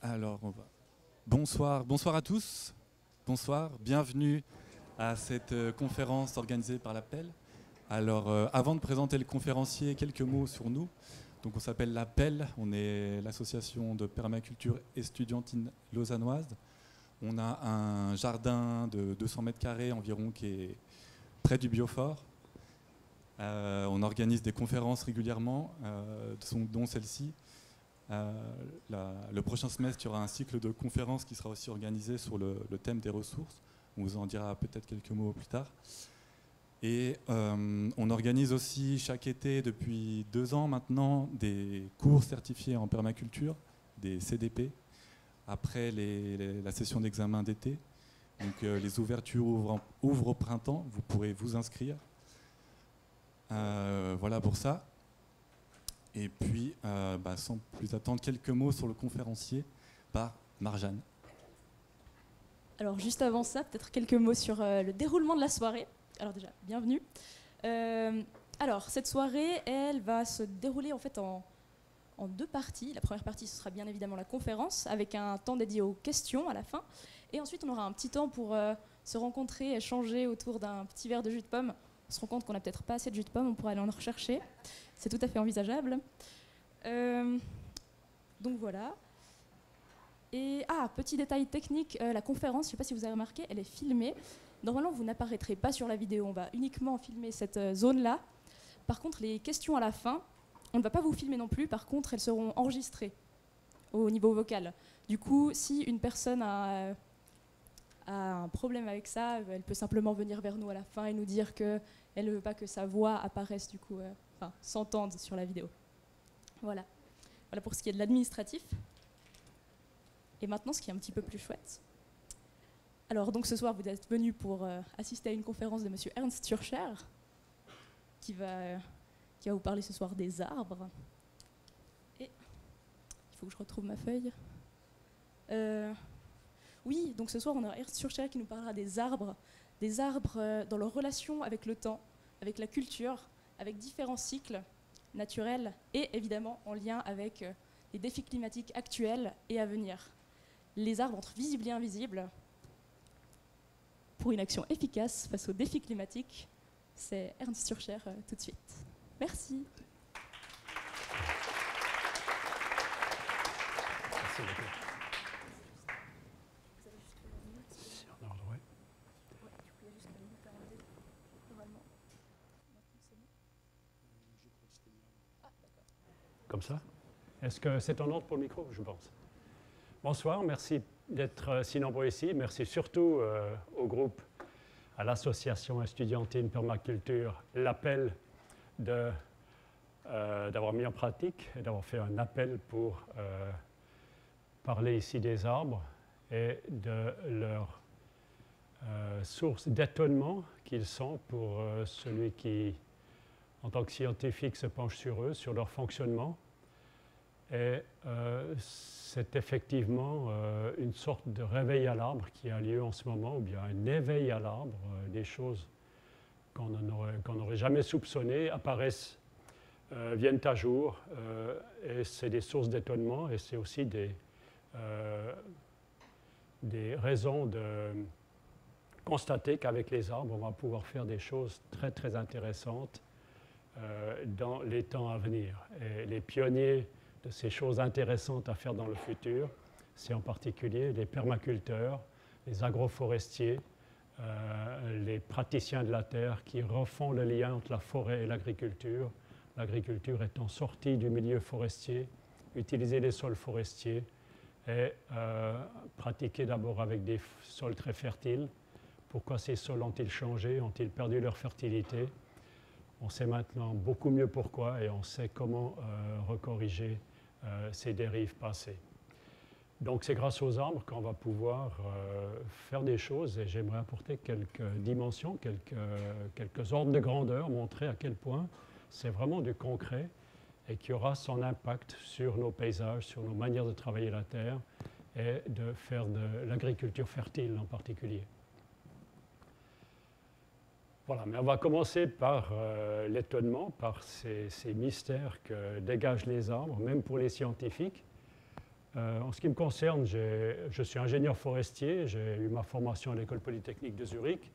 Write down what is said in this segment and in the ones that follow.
Alors, bonsoir à tous. Bonsoir, bienvenue à cette conférence organisée par l'Appel. Alors, avant de présenter le conférencier, quelques mots sur nous. Donc, on s'appelle l'Appel, on est l'association de permaculture estudiantine lausannoise. On a un jardin de 200 mètres carrés environ qui est près du Biofort. On organise des conférences régulièrement, dont celle-ci. Le prochain semestre, il y aura un cycle de conférences qui sera aussi organisé sur le thème des ressources. On vous en dira peut-être quelques mots plus tard. Et on organise aussi chaque été, depuis 2 ans maintenant, des cours certifiés en permaculture, des CDP, après la session d'examen d'été. Donc les ouvertures ouvrent au printemps, vous pourrez vous inscrire. Voilà pour ça. Et puis, sans plus attendre, quelques mots sur le conférencier par Marjane. Alors juste avant ça, peut-être quelques mots sur le déroulement de la soirée. Alors déjà, bienvenue. Alors cette soirée, elle va se dérouler en fait en 2 parties. La première partie, ce sera bien évidemment la conférence, avec un temps dédié aux questions à la fin. Et ensuite, on aura un petit temps pour se rencontrer, échanger autour d'un petit verre de jus de pomme. On se rend compte qu'on n'a peut-être pas assez de jus de pomme, on pourrait aller en rechercher. C'est tout à fait envisageable. Donc voilà. Et petit détail technique, la conférence, je ne sais pas si vous avez remarqué, elle est filmée. Normalement, vous n'apparaîtrez pas sur la vidéo, on va uniquement filmer cette zone-là. Par contre, les questions à la fin, on ne va pas vous filmer non plus, par contre, elles seront enregistrées au niveau vocal. Du coup, si une personne a un problème avec ça, elle peut simplement venir vers nous à la fin et nous dire qu'elle ne veut pas que sa voix apparaisse, du coup, s'entende sur la vidéo. Voilà. Voilà pour ce qui est de l'administratif. Et maintenant, ce qui est un petit peu plus chouette. Alors, donc ce soir, vous êtes venus pour assister à une conférence de monsieur Ernst Schurcher, qui va vous parler ce soir des arbres. Et il faut que je retrouve ma feuille. Oui, donc ce soir, on a Ernst Schurcher qui nous parlera des arbres dans leur relation avec le temps, avec la culture, avec différents cycles naturels et évidemment en lien avec les défis climatiques actuels et à venir. Les arbres entre visibles et invisibles pour une action efficace face aux défis climatiques. C'est Ernst Schurcher tout de suite. Merci. Merci beaucoup. Comme ça? Est-ce que c'est en ordre pour le micro, je pense? Bonsoir, merci d'être si nombreux ici. Merci surtout au groupe, à l'association estudiantine permaculture, l'Appel d'avoir mis en pratique et d'avoir fait un appel pour parler ici des arbres et de leur source d'étonnement qu'ils sont pour celui qui, en tant que scientifique, se penche sur eux, sur leur fonctionnement. Et c'est effectivement une sorte de réveil à l'arbre qui a lieu en ce moment, ou bien un éveil à l'arbre, des choses qu'on n'aurait jamais soupçonnées apparaissent, viennent à jour, et c'est des sources d'étonnement, et c'est aussi des raisons de constater qu'avec les arbres, on va pouvoir faire des choses très très intéressantes dans les temps à venir. Et les pionniers de ces choses intéressantes à faire dans le futur, c'est en particulier les permaculteurs, les agroforestiers, les praticiens de la terre qui refont le lien entre la forêt et l'agriculture. L'agriculture étant sortie du milieu forestier, utiliser les sols forestiers et pratiquer d'abord avec des sols très fertiles. Pourquoi ces sols ont-ils changé? Ont-ils perdu leur fertilité? On sait maintenant beaucoup mieux pourquoi et on sait comment recorriger ces dérives passées. Donc c'est grâce aux arbres qu'on va pouvoir faire des choses et j'aimerais apporter quelques dimensions, quelques ordres de grandeur, montrer à quel point c'est vraiment du concret et qui aura son impact sur nos paysages, sur nos manières de travailler la terre et de faire de l'agriculture fertile en particulier. Voilà, mais on va commencer par l'étonnement, par ces mystères que dégagent les arbres, même pour les scientifiques. En ce qui me concerne, je suis ingénieur forestier, j'ai eu ma formation à l'École polytechnique de Zurich.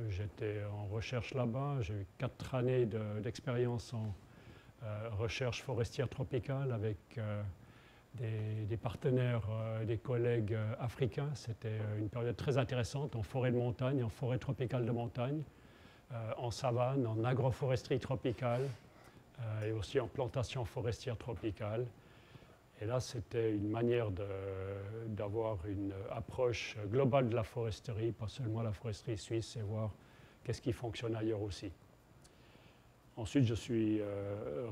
J'étais en recherche là-bas, j'ai eu 4 années d'expérience en recherche forestière tropicale avec des partenaires, des collègues africains. C'était une période très intéressante en forêt de montagne, en forêt tropicale de montagne, en savane, en agroforesterie tropicale et aussi en plantation forestière tropicale. Et là, c'était une manière d'avoir une approche globale de la foresterie, pas seulement la foresterie suisse, et voir qu'est-ce qui fonctionne ailleurs aussi. Ensuite, je suis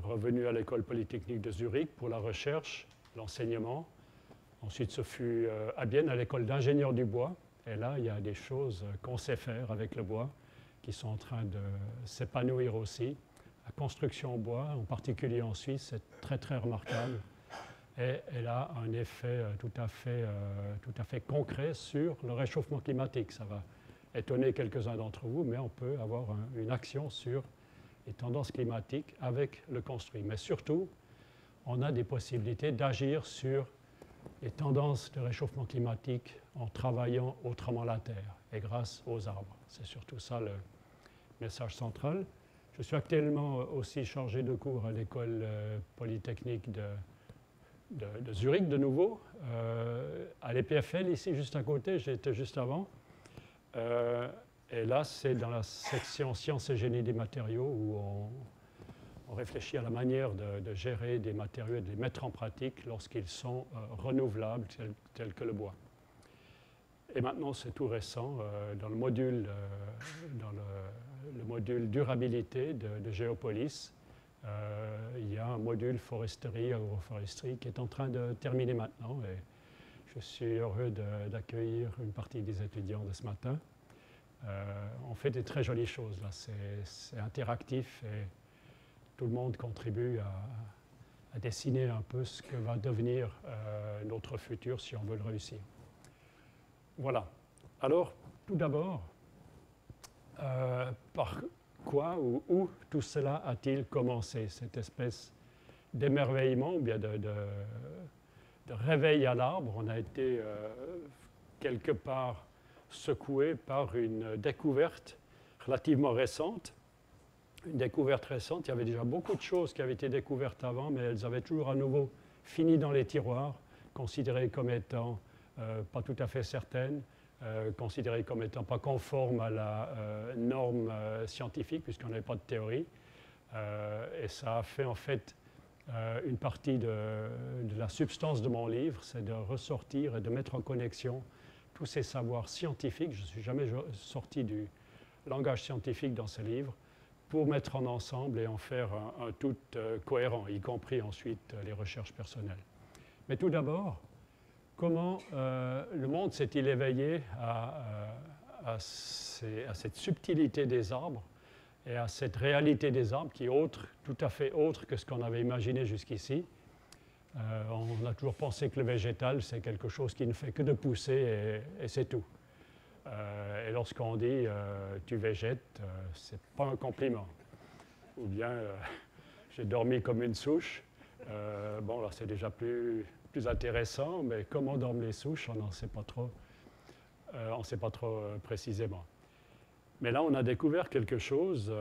revenu à l'École polytechnique de Zurich pour la recherche, l'enseignement. Ensuite, ce fut à Bienne, à l'École d'ingénieur du bois. Et là, il y a des choses qu'on sait faire avec le bois qui sont en train de s'épanouir aussi. La construction en bois, en particulier en Suisse, c'est très, très remarquable. Et elle a un effet tout à fait concret sur le réchauffement climatique. Ça va étonner quelques-uns d'entre vous, mais on peut avoir une action sur les tendances climatiques avec le construit. Mais surtout, on a des possibilités d'agir sur les tendances de réchauffement climatique en travaillant autrement la Terre et grâce aux arbres. C'est surtout ça le message central. Je suis actuellement aussi chargé de cours à l'École polytechnique de Zurich de nouveau, à l'EPFL ici juste à côté, j'étais juste avant. Et là, c'est dans la section sciences et génie des matériaux où on réfléchit à la manière de gérer des matériaux et de les mettre en pratique lorsqu'ils sont renouvelables, tels que le bois. Et maintenant, c'est tout récent, dans le module durabilité de Géopolis, il y a un module foresterie, agroforesterie qui est en train de terminer maintenant et je suis heureux d'accueillir une partie des étudiants de ce matin. On fait des très jolies choses là, c'est interactif et tout le monde contribue à dessiner un peu ce que va devenir notre futur si on veut le réussir. Voilà. Alors, tout d'abord, par quoi ou où tout cela a-t-il commencé, cette espèce d'émerveillement ou bien de réveil à l'arbre? On a été quelque part secoué par une découverte relativement récente. Une découverte récente, il y avait déjà beaucoup de choses qui avaient été découvertes avant, mais elles avaient toujours à nouveau fini dans les tiroirs, considérées comme étant pas tout à fait certaines, considérées comme étant pas conformes à la norme scientifique, puisqu'on n'avait pas de théorie. Et ça a fait en fait une partie de la substance de mon livre, c'est de ressortir et de mettre en connexion tous ces savoirs scientifiques. Je ne suis jamais sorti du langage scientifique dans ce livre, pour mettre en ensemble et en faire un tout cohérent, y compris ensuite les recherches personnelles. Mais tout d'abord, comment le monde s'est-il éveillé à cette subtilité des arbres et à cette réalité des arbres qui est tout à fait autre que ce qu'on avait imaginé jusqu'ici. On a toujours pensé que le végétal, c'est quelque chose qui ne fait que de pousser et c'est tout. Et lorsqu'on dit tu végètes, c'est pas un compliment. Ou bien j'ai dormi comme une souche. Bon, là c'est déjà plus intéressant, mais comment dorment les souches, on n'en sait pas trop. On ne sait pas trop précisément. Mais là, on a découvert quelque chose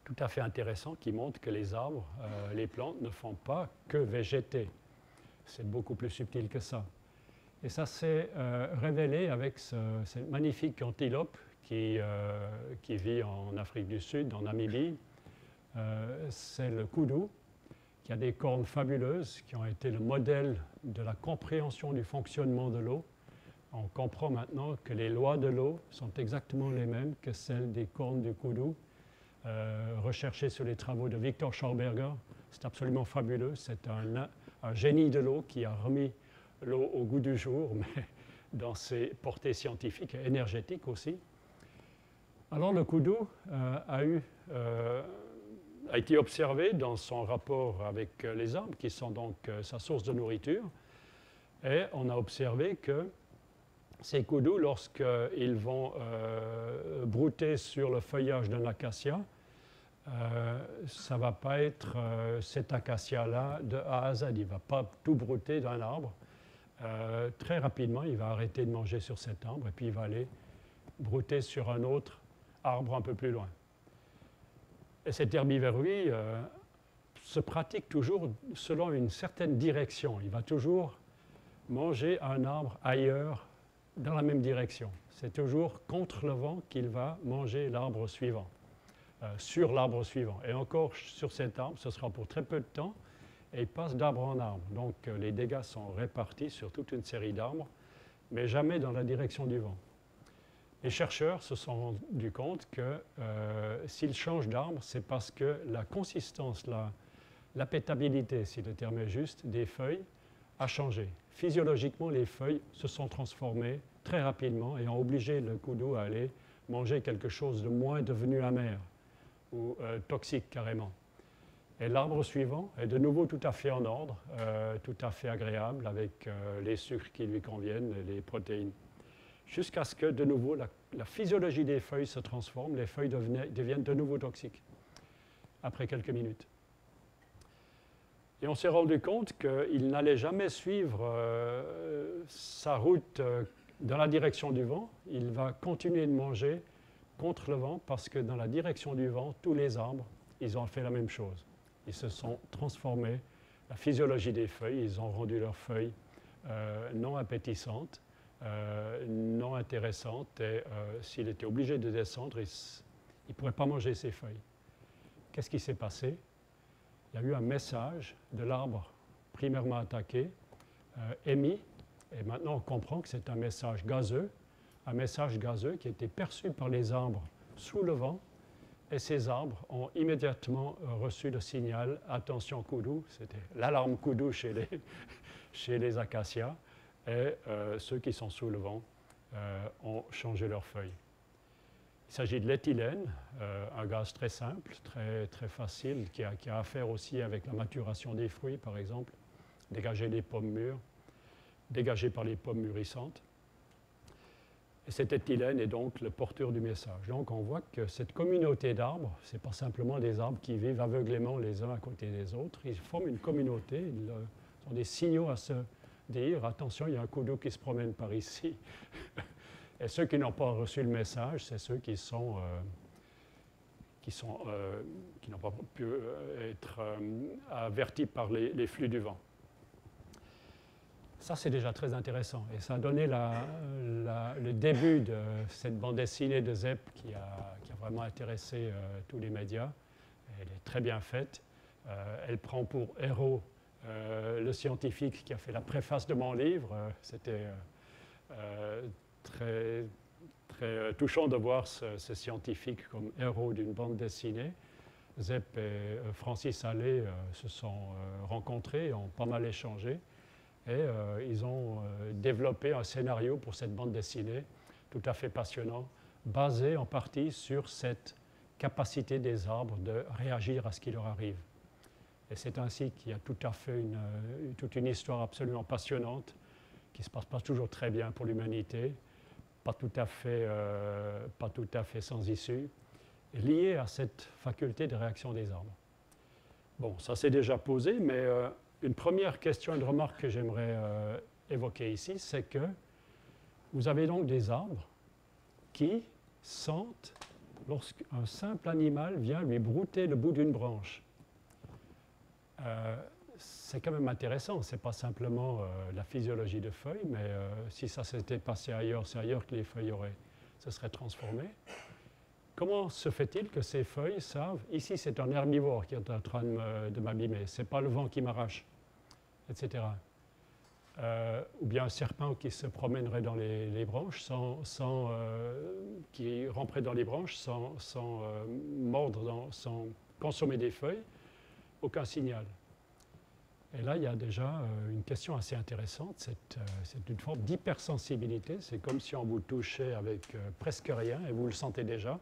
tout à fait intéressant qui montre que les arbres, les plantes ne font pas que végéter. C'est beaucoup plus subtil que ça. Et ça s'est révélé avec cette magnifique antilope qui vit en Afrique du Sud, en Namibie. C'est le koudou, qui a des cornes fabuleuses, qui ont été le modèle de la compréhension du fonctionnement de l'eau. On comprend maintenant que les lois de l'eau sont exactement les mêmes que celles des cornes du koudou, recherchées sur les travaux de Victor Schauberger. C'est absolument fabuleux. C'est un génie de l'eau qui a remis l'eau au goût du jour, mais dans ses portées scientifiques et énergétiques aussi. Alors le koudou a été observé dans son rapport avec les arbres, qui sont donc sa source de nourriture, et on a observé que ces koudous, lorsqu'ils vont brouter sur le feuillage d'un acacia, ça ne va pas être cet acacia-là de A à Z. Il ne va pas tout brouter d'un arbre. Très rapidement, il va arrêter de manger sur cet arbre et puis il va aller brouter sur un autre arbre un peu plus loin. Et cette herbivorie se pratique toujours selon une certaine direction. Il va toujours manger un arbre ailleurs dans la même direction. C'est toujours contre le vent qu'il va manger l'arbre suivant, sur l'arbre suivant. Et encore sur cet arbre, ce sera pour très peu de temps, et il passe d'arbre en arbre. Donc les dégâts sont répartis sur toute une série d'arbres, mais jamais dans la direction du vent. Les chercheurs se sont rendus compte que s'ils changent d'arbre, c'est parce que la consistance, la pétabilité, si le terme est juste, des feuilles a changé. Physiologiquement, les feuilles se sont transformées très rapidement et ont obligé le kudu à aller manger quelque chose de moins devenu amer ou toxique carrément. Et l'arbre suivant est de nouveau tout à fait en ordre, tout à fait agréable avec les sucres qui lui conviennent et les protéines. Jusqu'à ce que de nouveau la physiologie des feuilles se transforme, les feuilles deviennent de nouveau toxiques après quelques minutes. Et on s'est rendu compte qu'il n'allait jamais suivre sa route dans la direction du vent. Il va continuer de manger contre le vent parce que dans la direction du vent, tous les arbres, ils ont fait la même chose. Ils se sont transformés. La physiologie des feuilles, ils ont rendu leurs feuilles non appétissantes, non intéressantes. Et s'il était obligé de descendre, il ne pourrait pas manger ces feuilles. Qu'est-ce qui s'est passé? Il y a eu un message de l'arbre primairement attaqué, émis, et maintenant on comprend que c'est un message gazeux qui a été perçu par les arbres sous le vent, et ces arbres ont immédiatement reçu le signal « Attention kudu », c'était l'alarme kudu chez les acacias, et ceux qui sont sous le vent ont changé leurs feuilles. Il s'agit de l'éthylène, un gaz très simple, très facile, qui a à faire aussi avec la maturation des fruits, par exemple, dégagé des pommes mûres, dégagé par les pommes mûrissantes. Et cet éthylène est donc le porteur du message. Donc on voit que cette communauté d'arbres, ce n'est pas simplement des arbres qui vivent aveuglément les uns à côté des autres, ils forment une communauté, ils ont des signaux à se dire « Attention, il y a un kudu qui se promène par ici ». Et ceux qui n'ont pas reçu le message, c'est ceux qui n'ont pas pu être avertis par les flux du vent. Ça, c'est déjà très intéressant. Et ça a donné le début de cette bande dessinée de Zep qui a vraiment intéressé tous les médias. Elle est très bien faite. Elle prend pour héros le scientifique qui a fait la préface de mon livre. C'était très touchant de voir ce scientifique comme héros d'une bande dessinée. Zep et Francis Allais se sont rencontrés, ont pas mal échangé, et ils ont développé un scénario pour cette bande dessinée tout à fait passionnant, basé en partie sur cette capacité des arbres de réagir à ce qui leur arrive. Et c'est ainsi qu'il y a tout à fait toute une histoire absolument passionnante qui ne se passe pas toujours très bien pour l'humanité, pas tout à fait sans issue, liée à cette faculté de réaction des arbres. Bon, ça s'est déjà posé, mais une première question, une remarque que j'aimerais évoquer ici, c'est que vous avez donc des arbres qui sentent lorsqu'un simple animal vient lui brouter le bout d'une branche. C'est quand même intéressant, ce n'est pas simplement la physiologie de feuilles, mais si ça s'était passé ailleurs, c'est ailleurs que les feuilles se seraient transformées. Comment se fait-il que ces feuilles savent, ici c'est un herbivore qui est en train de m'abîmer, ce n'est pas le vent qui m'arrache, etc. Ou bien un serpent qui se promènerait dans les branches, qui ramperait dans les branches sans mordre, sans consommer des feuilles, aucun signal. Et là, il y a déjà une question assez intéressante, c'est une forme d'hypersensibilité, c'est comme si on vous touchait avec presque rien et vous le sentez déjà.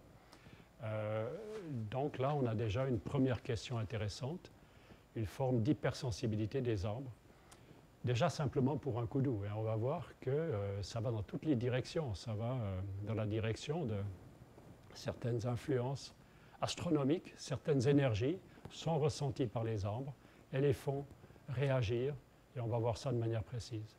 Donc là, on a déjà une première question intéressante, une forme d'hypersensibilité des arbres, déjà simplement pour un kudu. Et on va voir que ça va dans toutes les directions, ça va dans la direction de certaines influences astronomiques, certaines énergies sont ressenties par les arbres et les font réagir, et on va voir ça de manière précise.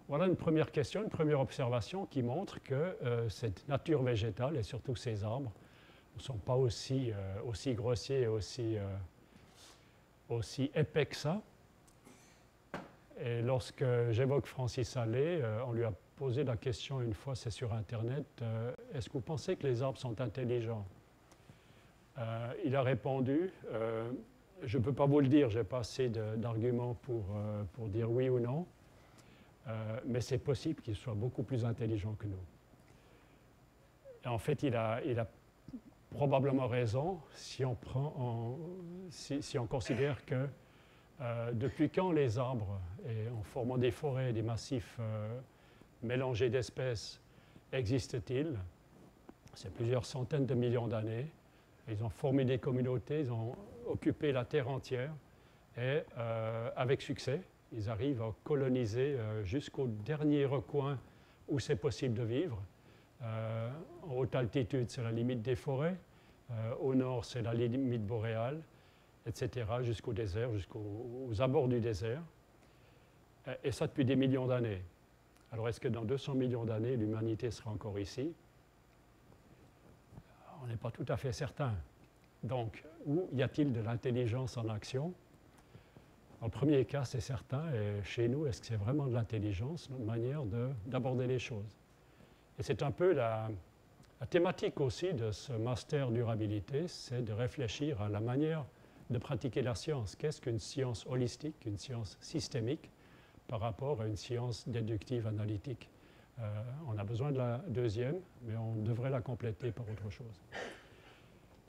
Voilà une première question, une première observation qui montre que cette nature végétale, et surtout ces arbres, ne sont pas aussi grossiers et aussi épais que ça. Et lorsque j'évoque Francis Allais, on lui a posé la question une fois, c'est sur Internet, est-ce que vous pensez que les arbres sont intelligents? Il a répondu, je ne peux pas vous le dire, je n'ai pas assez d'arguments pour dire oui ou non, mais c'est possible qu'ils soient beaucoup plus intelligents que nous. Et en fait, il a probablement raison si on considère que depuis quand les arbres, et en formant des forêts, des massifs mélangés d'espèces, existent-ils? C'est plusieurs centaines de millions d'années. Ils ont formé des communautés, ils ont occupé la Terre entière et avec succès, ils arrivent à coloniser jusqu'au dernier recoin où c'est possible de vivre. En haute altitude, c'est la limite des forêts. Au nord, c'est la limite boréale, etc., jusqu'au désert, jusqu'aux abords du désert. Et ça depuis des millions d'années. Alors, est-ce que dans 200 millions d'années, l'humanité sera encore ici? On n'est pas tout à fait certain. Donc, où y a-t-il de l'intelligence en action? Dans le premier cas, c'est certain. Et chez nous, est-ce que c'est vraiment de l'intelligence, notre manière d'aborder les choses? Et c'est un peu la thématique aussi de ce master durabilité, c'est de réfléchir à la manière de pratiquer la science. Qu'est-ce qu'une science holistique, une science systémique par rapport à une science déductive analytique? On a besoin de la deuxième, mais on devrait la compléter par autre chose.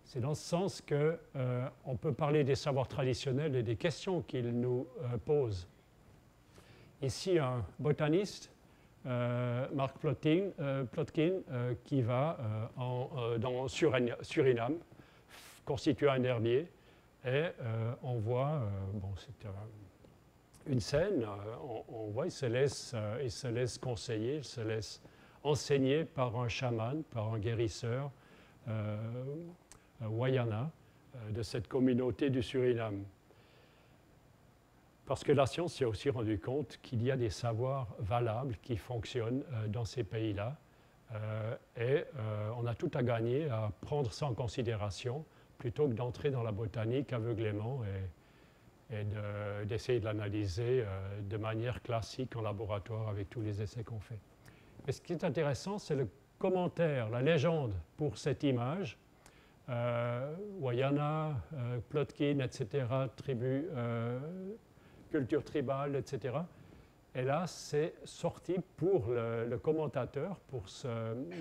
C'est dans ce sens qu'on peut parler des savoirs traditionnels et des questions qu'ils nous posent. Ici, un botaniste, Mark Plotkin, qui va dans Suriname constituer un herbier et on voit, c'est une scène, on voit, il se laisse conseiller, il se laisse enseigner par un chaman, par un guérisseur Wayana de cette communauté du Suriname. Parce que la science s'est aussi rendue compte qu'il y a des savoirs valables qui fonctionnent dans ces pays-là. Et on a tout à gagner à prendre ça en considération plutôt que d'entrer dans la botanique aveuglément et d'essayer de l'analyser de manière classique en laboratoire avec tous les essais qu'on fait. Et ce qui est intéressant, c'est le commentaire, la légende pour cette image. Wayana, Plotkin, etc., tribu, culture tribale, etc. Et là, c'est sorti pour le commentateur,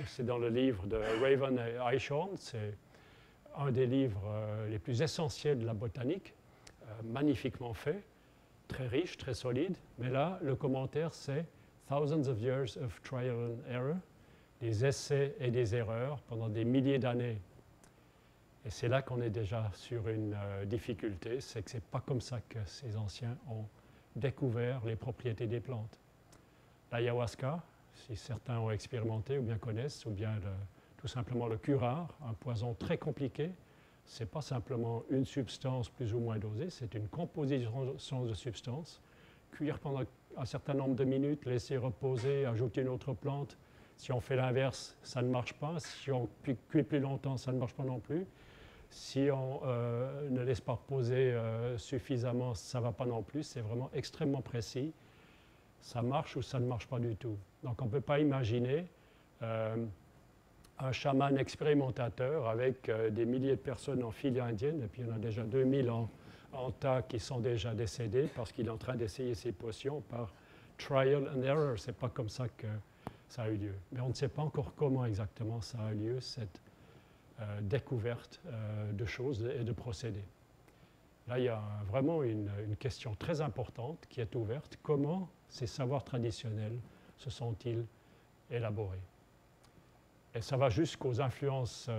c'est dans le livre de Raven et Ishorn, c'est un des livres les plus essentiels de la botanique, magnifiquement fait, très riche, très solide. Mais là, le commentaire, c'est « Thousands of years of trial and error », des essais et des erreurs pendant des milliers d'années. Et c'est là qu'on est déjà sur une difficulté, c'est que ce n'est pas comme ça que ces anciens ont découvert les propriétés des plantes. L'ayahuasca, si certains ont expérimenté ou bien connaissent, ou bien tout simplement le curare, un poison très compliqué, ce n'est pas simplement une substance plus ou moins dosée, c'est une composition de substances, cuire pendant un certain nombre de minutes, laisser reposer, ajouter une autre plante. Si on fait l'inverse, ça ne marche pas. Si on cuit plus longtemps, ça ne marche pas non plus. Si on ne laisse pas reposer suffisamment, ça ne va pas non plus. C'est vraiment extrêmement précis. Ça marche ou ça ne marche pas du tout. Donc on ne peut pas imaginer un chaman expérimentateur avec des milliers de personnes en file indienne, et puis il y en a déjà 2000 en tas qui sont déjà décédés parce qu'il est en train d'essayer ces potions par trial and error. Ce n'est pas comme ça que ça a eu lieu. Mais on ne sait pas encore comment exactement ça a eu lieu, cette découverte de choses et de procédés. Là, il y a vraiment une question très importante qui est ouverte. Comment ces savoirs traditionnels se sont-ils élaborés? Et ça va jusqu'aux influences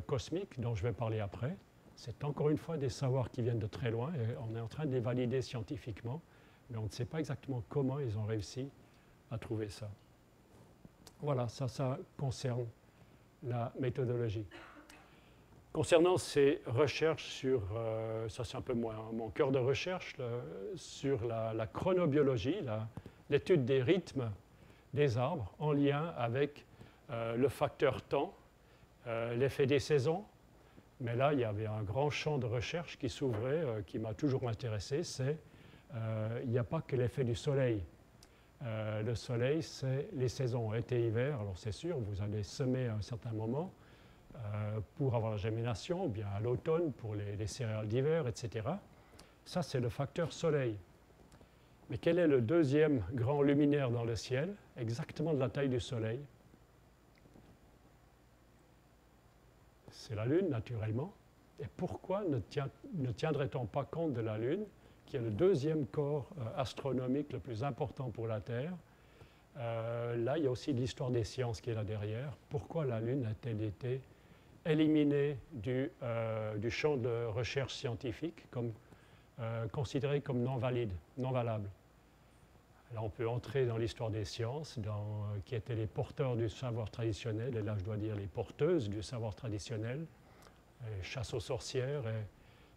cosmiques dont je vais parler après. C'est encore une fois des savoirs qui viennent de très loin et on est en train de les valider scientifiquement, mais on ne sait pas exactement comment ils ont réussi à trouver ça. Voilà, ça concerne la méthodologie. Concernant ces recherches sur, ça c'est un peu mon cœur de recherche, sur la chronobiologie, l'étude des rythmes des arbres en lien avec le facteur temps, l'effet des saisons. Mais là, il y avait un grand champ de recherche qui s'ouvrait, qui m'a toujours intéressé, c'est il n'y a pas que l'effet du soleil. Le soleil, c'est les saisons, été-hiver. Alors c'est sûr, vous allez semer à un certain moment pour avoir la germination, ou bien à l'automne pour les céréales d'hiver, etc. Ça, c'est le facteur soleil. Mais quel est le deuxième grand luminaire dans le ciel, exactement de la taille du soleil? C'est la Lune, naturellement. Et pourquoi ne tiendrait-on pas compte de la Lune, qui est le deuxième corps astronomique le plus important pour la Terre? Là, il y a aussi l'histoire des sciences qui est là derrière. Pourquoi la Lune a-t-elle été éliminée du champ de recherche scientifique, considérée comme non valide, non valable? Là, on peut entrer dans l'histoire des sciences, qui étaient les porteurs du savoir traditionnel, et là, je dois dire les porteuses du savoir traditionnel, chasse aux sorcières, et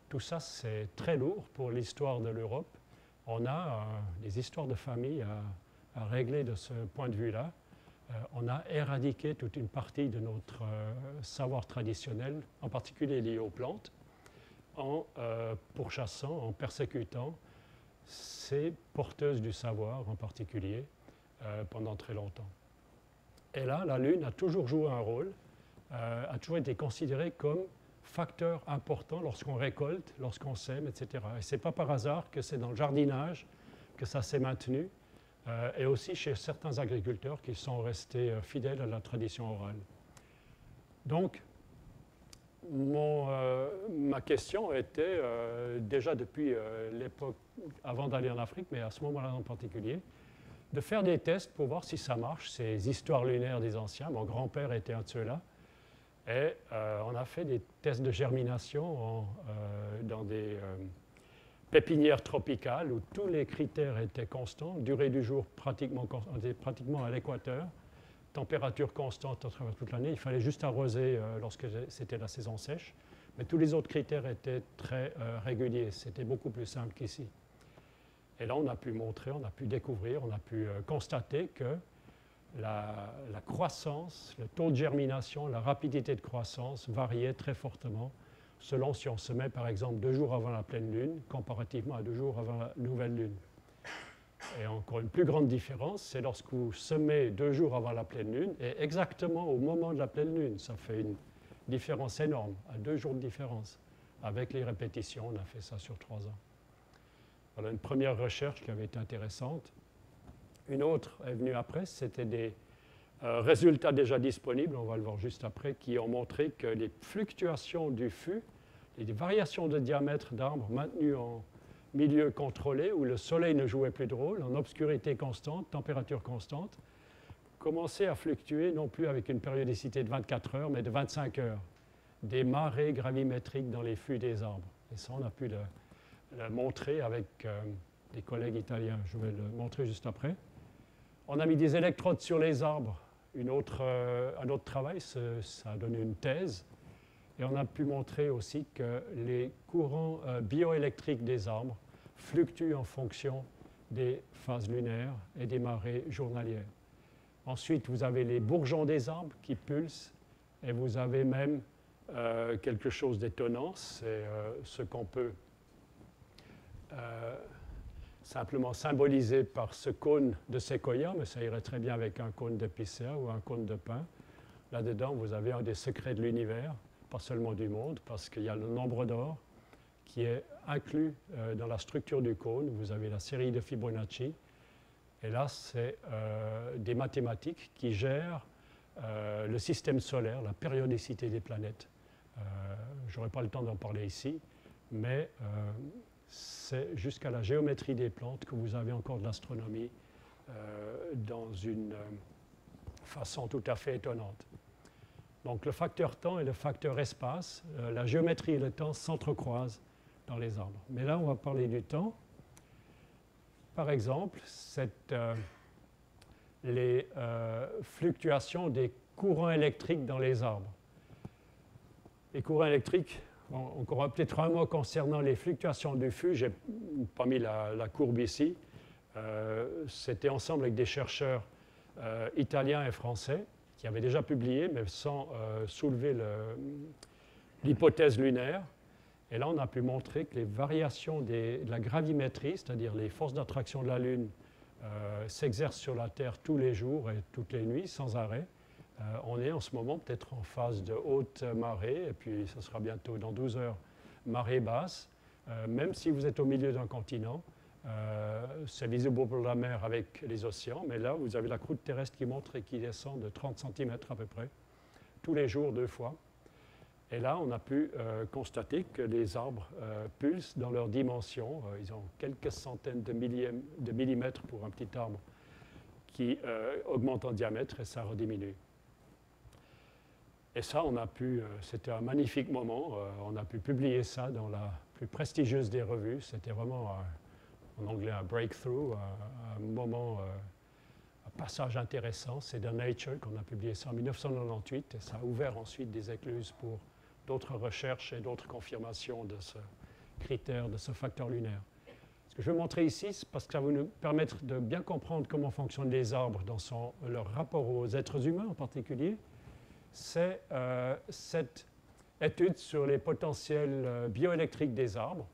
tout ça, c'est très lourd pour l'histoire de l'Europe. On a des histoires de famille à régler de ce point de vue-là. On a éradiqué toute une partie de notre savoir traditionnel, en particulier lié aux plantes, en pourchassant, en persécutant ces porteuses du savoir en particulier pendant très longtemps. Et là, la Lune a toujours joué un rôle, a toujours été considérée comme facteur important lorsqu'on récolte, lorsqu'on sème, etc. Et ce n'est pas par hasard que c'est dans le jardinage que ça s'est maintenu, et aussi chez certains agriculteurs qui sont restés fidèles à la tradition orale. Donc, ma question était, déjà depuis l'époque, avant d'aller en Afrique, mais à ce moment-là en particulier, de faire des tests pour voir si ça marche, ces histoires lunaires des anciens. Mon grand-père était un de ceux-là. Et on a fait des tests de germination dans des pépinières tropicales où tous les critères étaient constants, durée du jour pratiquement à l'équateur, température constante à travers toute l'année. Il fallait juste arroser lorsque c'était la saison sèche. Mais tous les autres critères étaient très réguliers. C'était beaucoup plus simple qu'ici. Et là, on a pu montrer, on a pu découvrir, on a pu constater que la croissance, le taux de germination, la rapidité de croissance variait très fortement selon si on semait par exemple 2 jours avant la pleine lune comparativement à 2 jours avant la nouvelle lune. Et encore une plus grande différence, c'est lorsque vous semez 2 jours avant la pleine lune et exactement au moment de la pleine lune. Ça fait une différence énorme, à 2 jours de différence. Avec les répétitions, on a fait ça sur 3 ans. Voilà une première recherche qui avait été intéressante. Une autre est venue après, c'était des résultats déjà disponibles, on va le voir juste après, qui ont montré que les fluctuations du fût, les variations de diamètre d'arbres maintenues en milieu contrôlé, où le soleil ne jouait plus de rôle, en obscurité constante, température constante, commençaient à fluctuer non plus avec une périodicité de 24 heures, mais de 25 heures. Des marées gravimétriques dans les fûts des arbres. Et ça, on a pu le montrer avec des collègues italiens. Je vais le montrer juste après. On a mis des électrodes sur les arbres. Un autre travail, ça a donné une thèse. Et on a pu montrer aussi que les courants bioélectriques des arbres fluctuent en fonction des phases lunaires et des marées journalières. Ensuite, vous avez les bourgeons des arbres qui pulsent, et vous avez même quelque chose d'étonnant, c'est ce qu'on peut simplement symboliser par ce cône de séquoia, mais ça irait très bien avec un cône d'épicéa ou un cône de pin. Là-dedans, vous avez un des secrets de l'univers, pas seulement du monde, parce qu'il y a le nombre d'or qui est inclus dans la structure du cône. Vous avez la série de Fibonacci. Et là, c'est des mathématiques qui gèrent le système solaire, la périodicité des planètes. Je n'aurai pas le temps d'en parler ici, mais c'est jusqu'à la géométrie des plantes que vous avez encore de l'astronomie dans une façon tout à fait étonnante. Donc le facteur temps et le facteur espace, la géométrie et le temps s'entrecroisent dans les arbres. Mais là, on va parler du temps. Par exemple, les fluctuations des courants électriques dans les arbres. Les courants électriques, on aura peut-être un mot concernant les fluctuations du flux. Je n'ai pas mis la courbe ici. C'était ensemble avec des chercheurs italiens et français qui avaient déjà publié, mais sans soulever l'hypothèse lunaire. Et là, on a pu montrer que les variations de la gravimétrie, c'est-à-dire les forces d'attraction de la Lune, s'exercent sur la Terre tous les jours et toutes les nuits, sans arrêt. On est en ce moment peut-être en phase de haute marée, et puis ce sera bientôt dans 12 heures, marée basse. Même si vous êtes au milieu d'un continent, c'est visible pour la mer avec les océans, mais là, vous avez la croûte terrestre qui monte et qui descend de 30 cm à peu près, tous les jours, 2 fois. Et là, on a pu constater que les arbres pulsent dans leurs dimensions. Ils ont quelques centaines de millimètres pour un petit arbre qui augmente en diamètre et ça rediminue. Et ça, c'était un magnifique moment. On a pu publier ça dans la plus prestigieuse des revues. C'était vraiment, en anglais, un breakthrough, un moment, un passage intéressant. C'est dans Nature qu'on a publié ça en 1998 et ça a ouvert ensuite des écluses pour d'autres recherches et d'autres confirmations de ce critère, de ce facteur lunaire. Ce que je veux montrer ici, c'est parce que ça va nous permettre de bien comprendre comment fonctionnent les arbres dans leur rapport aux êtres humains en particulier. C'est cette étude sur les potentiels bioélectriques des arbres.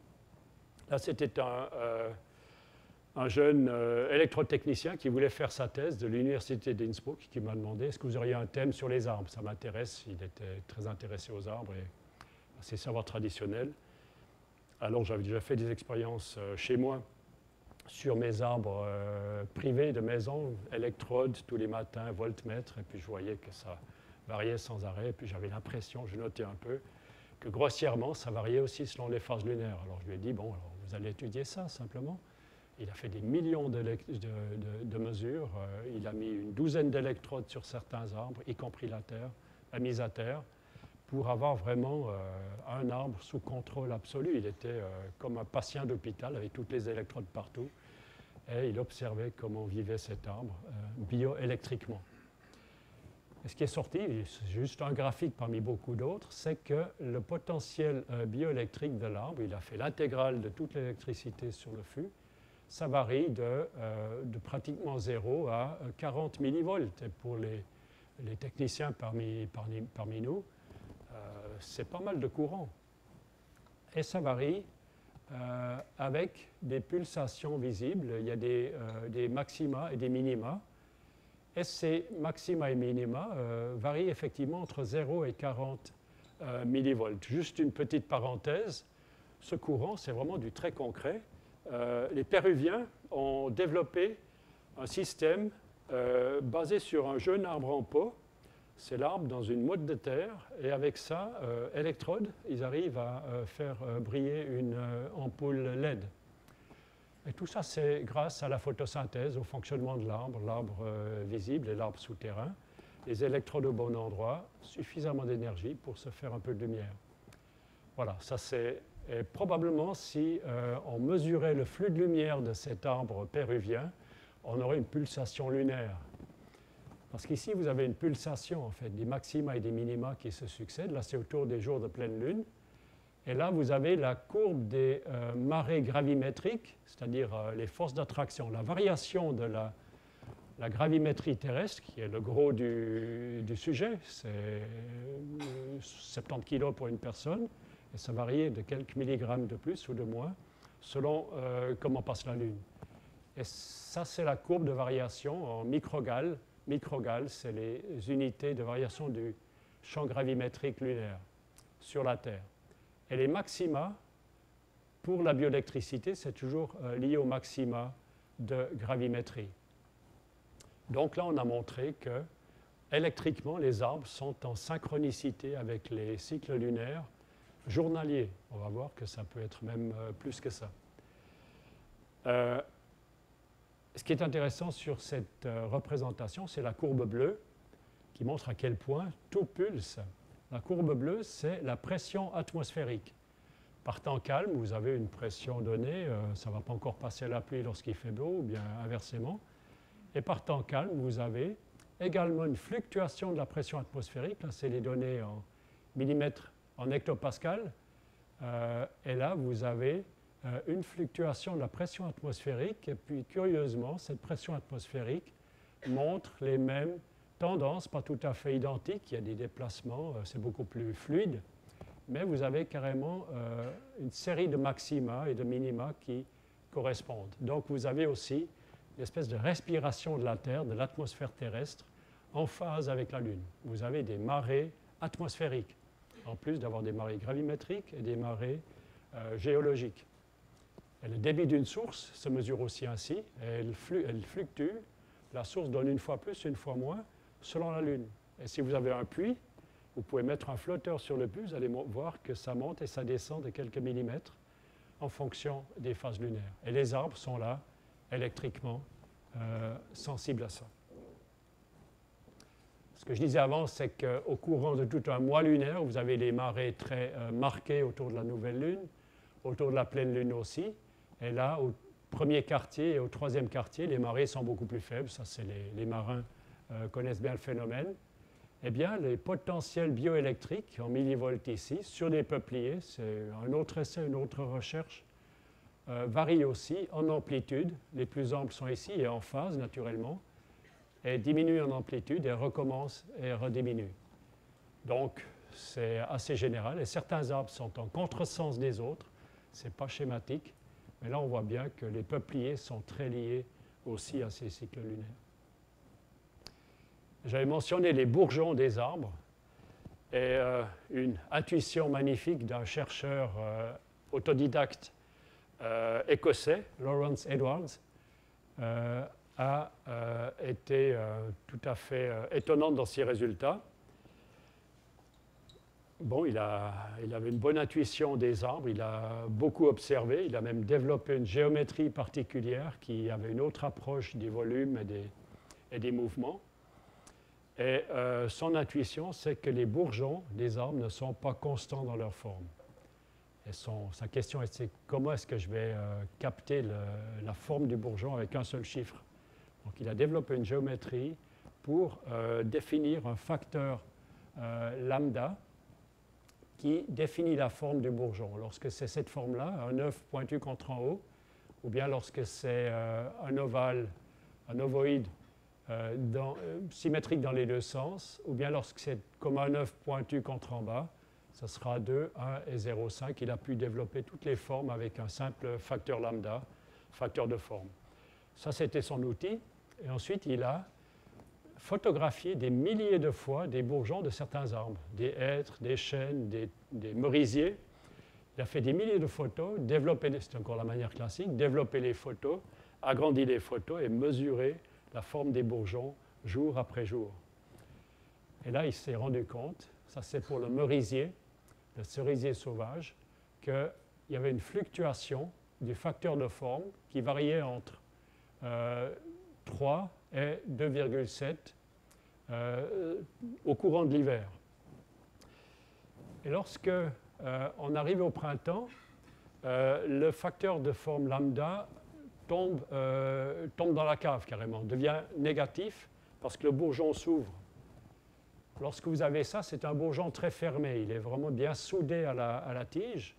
Là, c'était un jeune électrotechnicien qui voulait faire sa thèse de l'université d'Innsbruck qui m'a demandé est-ce que vous auriez un thème sur les arbres. Ça m'intéresse, il était très intéressé aux arbres et à ses savoirs traditionnels. Alors j'avais déjà fait des expériences chez moi sur mes arbres privés de maison, électrodes tous les matins, voltmètre, et puis je voyais que ça variait sans arrêt, et puis j'avais l'impression, je notais un peu, que grossièrement ça variait aussi selon les phases lunaires. Alors je lui ai dit, bon, alors vous allez étudier ça simplement. Il a fait des millions de mesures. Il a mis une douzaine d'électrodes sur certains arbres, y compris la mise à terre, pour avoir vraiment un arbre sous contrôle absolu. Il était comme un patient d'hôpital avec toutes les électrodes partout. Et il observait comment vivait cet arbre bioélectriquement. Et ce qui est sorti, c'est juste un graphique parmi beaucoup d'autres, c'est que le potentiel bioélectrique de l'arbre, il a fait l'intégrale de toute l'électricité sur le fût, ça varie de pratiquement 0 à 40 millivolts. Et pour les techniciens parmi nous, c'est pas mal de courant. Et ça varie avec des pulsations visibles. Il y a des maxima et des minima. Et ces maxima et minima varient effectivement entre 0 et 40 millivolts. Juste une petite parenthèse, ce courant, c'est vraiment du très concret. Les Péruviens ont développé un système basé sur un jeune arbre en pot. C'est l'arbre dans une motte de terre. Et avec ça, électrode, ils arrivent à faire briller une ampoule LED. Et tout ça, c'est grâce à la photosynthèse, au fonctionnement de l'arbre visible et l'arbre souterrain. Les électrodes au bon endroit, suffisamment d'énergie pour se faire un peu de lumière. Voilà, ça c'est... Et probablement, si on mesurait le flux de lumière de cet arbre péruvien, on aurait une pulsation lunaire. Parce qu'ici, vous avez une pulsation, en fait, des maxima et des minima qui se succèdent. Là, c'est autour des jours de pleine lune. Et là, vous avez la courbe des marées gravimétriques, c'est-à-dire les forces d'attraction, la variation de la gravimétrie terrestre, qui est le gros du sujet, c'est 70 kg pour une personne, et ça varie de quelques milligrammes de plus ou de moins, selon comment passe la Lune. Et ça, c'est la courbe de variation en microgalles. Microgalles, c'est les unités de variation du champ gravimétrique lunaire sur la Terre. Et les maxima, pour la bioélectricité, c'est toujours lié aux maxima de gravimétrie. Donc là, on a montré que, électriquement, les arbres sont en synchronicité avec les cycles lunaires journaliers. On va voir que ça peut être même plus que ça. Ce qui est intéressant sur cette représentation, c'est la courbe bleue qui montre à quel point tout pulse. La courbe bleue, c'est la pression atmosphérique. Par temps calme, vous avez une pression donnée, ça ne va pas encore passer à la pluie lorsqu'il fait beau, ou bien inversement. Et par temps calme, vous avez également une fluctuation de la pression atmosphérique. Là, c'est les données en millimètres en hectopascal. Et là, vous avez une fluctuation de la pression atmosphérique. Et puis, curieusement, cette pression atmosphérique montre les mêmes tendances, pas tout à fait identiques. Il y a des déplacements, c'est beaucoup plus fluide. Mais vous avez carrément une série de maxima et de minima qui correspondent. Donc, vous avez aussi une espèce de respiration de la Terre, de l'atmosphère terrestre, en phase avec la Lune. Vous avez des marées atmosphériques, en plus d'avoir des marées gravimétriques et des marées géologiques. Et le débit d'une source se mesure aussi ainsi, et elle fluctue. La source donne une fois plus, une fois moins, selon la Lune. Et si vous avez un puits, vous pouvez mettre un flotteur sur le puits, vous allez voir que ça monte et ça descend de quelques millimètres en fonction des phases lunaires. Et les arbres sont là, électriquement, sensibles à ça. Ce que je disais avant, c'est qu'au courant de tout un mois lunaire, vous avez les marées très marquées autour de la nouvelle Lune, autour de la pleine Lune aussi. Et là, au premier quartier et au troisième quartier, les marées sont beaucoup plus faibles. Ça, c'est les marins connaissent bien le phénomène. Eh bien, les potentiels bioélectriques en millivolts ici, sur les peupliers, c'est un autre essai, une autre recherche, varient aussi en amplitude. Les plus amples sont ici et en phase, naturellement, et diminuent en amplitude et recommencent et rediminuent. Donc, c'est assez général. Et certains arbres sont en contresens des autres. Ce n'est pas schématique. Mais là, on voit bien que les peupliers sont très liés aussi à ces cycles lunaires. J'avais mentionné les bourgeons des arbres et une intuition magnifique d'un chercheur autodidacte écossais, Lawrence Edwards, a été tout à fait étonnante dans ses résultats. Bon, il avait une bonne intuition des arbres, il a beaucoup observé, il a même développé une géométrie particulière qui avait une autre approche des volumes et des mouvements. Et son intuition, c'est que les bourgeons des arbres ne sont pas constants dans leur forme. Et sa question est comment est-ce que je vais capter la forme du bourgeon avec un seul chiffre. Donc il a développé une géométrie pour définir un facteur lambda qui définit la forme du bourgeon. Lorsque c'est cette forme-là, un œuf pointu contre en haut, ou bien lorsque c'est un ovale, un ovoïde symétrique dans les deux sens, ou bien lorsque c'est comme un œuf pointu contre en bas, ça sera 2, 1 et 0,5. Il a pu développer toutes les formes avec un simple facteur lambda, facteur de forme. Ça, c'était son outil. Et ensuite, il a photographié des milliers de fois des bourgeons de certains arbres, des hêtres, des chênes, des merisiers. Il a fait des milliers de photos, c'est encore la manière classique, développer les photos, agrandir les photos et mesurer la forme des bourgeons jour après jour. Et là, il s'est rendu compte, ça c'est pour le merisier, le cerisier sauvage, qu'il y avait une fluctuation du facteur de forme qui variait entre 3 et 2,7 au courant de l'hiver. Et lorsque on arrive au printemps, le facteur de forme lambda tombe dans la cave carrément, devient négatif parce que le bourgeon s'ouvre. Lorsque vous avez ça, c'est un bourgeon très fermé, il est vraiment bien soudé à la tige.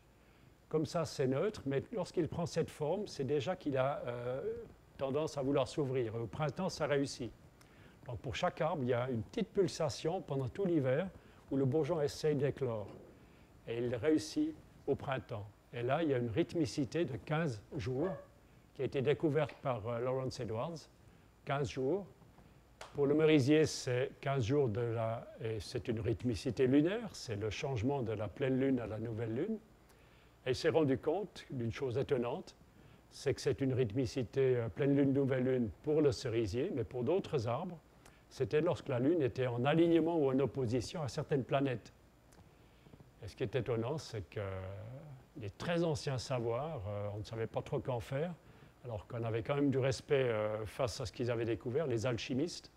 Comme ça, c'est neutre, mais lorsqu'il prend cette forme, c'est déjà qu'il a tendance à vouloir s'ouvrir. Au printemps, ça réussit. Donc pour chaque arbre, il y a une petite pulsation pendant tout l'hiver où le bourgeon essaye d'éclore. Et il réussit au printemps. Et là, il y a une rythmicité de 15 jours qui a été découverte par Lawrence Edwards. 15 jours. Pour le merisier, c'est 15 jours et c'est une rythmicité lunaire, c'est le changement de la pleine lune à la nouvelle lune. Et il s'est rendu compte d'une chose étonnante, c'est que c'est une rythmicité pleine lune, nouvelle lune pour le cerisier, mais pour d'autres arbres, c'était lorsque la lune était en alignement ou en opposition à certaines planètes. Et ce qui est étonnant, c'est que les très anciens savoirs, on ne savait pas trop qu'en faire, alors qu'on avait quand même du respect face à ce qu'ils avaient découvert. Les alchimistes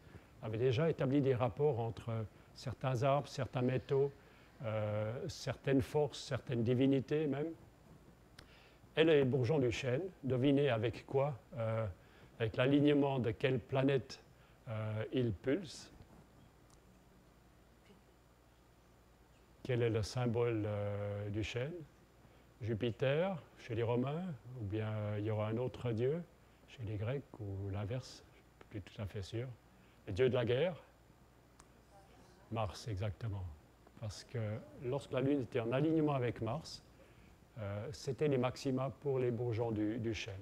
avaient déjà établi des rapports entre certains arbres, certains métaux, certaines forces, certaines divinités même. Et les bourgeons du chêne, devinez avec quoi, avec l'alignement de quelle planète ils pulsent. quel est le symbole du chêne? Jupiter, chez les Romains, ou bien il y aura un autre dieu, chez les Grecs, ou l'inverse, je ne suis plus tout à fait sûr. Le dieu de la guerre? Mars, exactement. Parce que lorsque la Lune était en alignement avec Mars, c'était les maxima pour les bourgeons du chêne.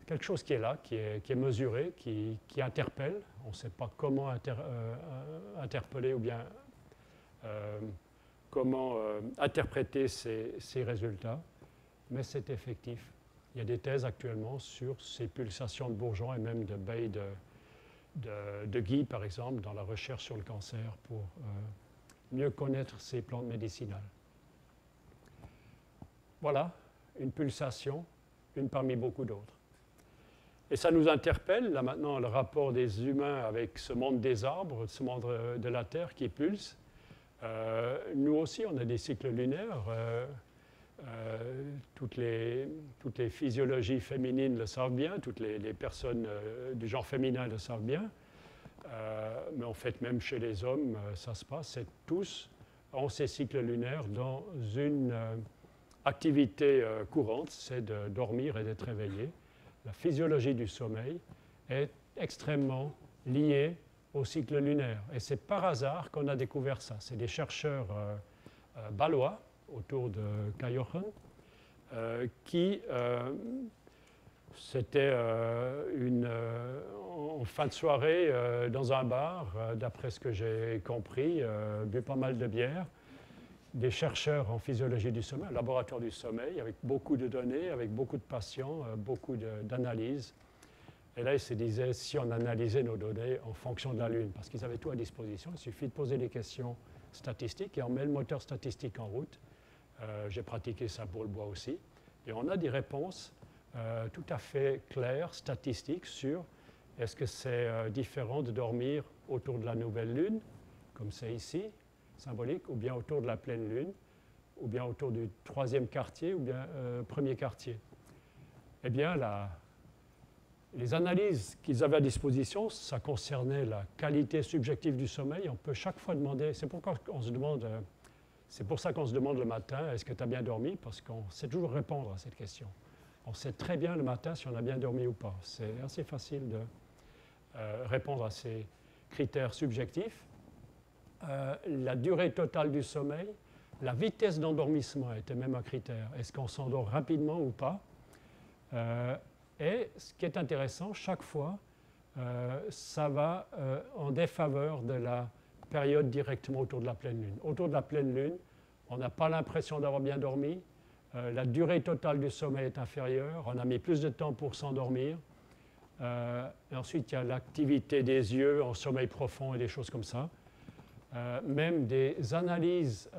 Quelque chose qui est là, qui est mesuré, qui interpelle. On ne sait pas comment interpeller ou bien comment interpréter ces résultats, mais c'est effectif. Il y a des thèses actuellement sur ces pulsations de bourgeons et même de baies de gui, par exemple, dans la recherche sur le cancer pour mieux connaître ces plantes médicinales. Voilà, une pulsation, une parmi beaucoup d'autres. Et ça nous interpelle, là maintenant, le rapport des humains avec ce monde des arbres, ce monde de la Terre qui pulse. Nous aussi, on a des cycles lunaires. Toutes les physiologies féminines le savent bien, toutes les personnes du genre féminin le savent bien. Mais en fait, même chez les hommes, ça se passe. C'est tous ont ces cycles lunaires dans une activité courante, c'est de dormir et d'être réveillé. La physiologie du sommeil est extrêmement liée au cycle lunaire. Et c'est par hasard qu'on a découvert ça. C'est des chercheurs balois autour de Cajochen qui, c'était en fin de soirée dans un bar, d'après ce que j'ai compris, bu pas mal de bière, des chercheurs en physiologie du sommeil, un laboratoire du sommeil, avec beaucoup de données, avec beaucoup de patients, beaucoup d'analyses. Et là, ils se disaient, si on analysait nos données en fonction de la Lune, parce qu'ils avaient tout à disposition, il suffit de poser des questions statistiques et on met le moteur statistique en route. J'ai pratiqué ça pour le bois aussi. Et on a des réponses tout à fait claires, statistiques, sur est-ce que c'est différent de dormir autour de la nouvelle Lune, comme c'est ici, symbolique, ou bien autour de la pleine Lune, ou bien autour du troisième quartier, ou bien premier quartier. Eh bien, les analyses qu'ils avaient à disposition, ça concernait la qualité subjective du sommeil. On peut chaque fois demander, c'est pour ça qu'on se demande le matin, est-ce que tu as bien dormi? Parce qu'on sait toujours répondre à cette question. On sait très bien le matin si on a bien dormi ou pas. C'est assez facile de répondre à ces critères subjectifs. La durée totale du sommeil, la vitesse d'endormissement était même un critère. Est-ce qu'on s'endort rapidement ou pas? Et ce qui est intéressant, chaque fois, ça va en défaveur de la période directement autour de la pleine Lune. Autour de la pleine Lune, on n'a pas l'impression d'avoir bien dormi. La durée totale du sommeil est inférieure. On a mis plus de temps pour s'endormir. Et ensuite, il y a l'activité des yeux en sommeil profond et des choses comme ça. Même des analyses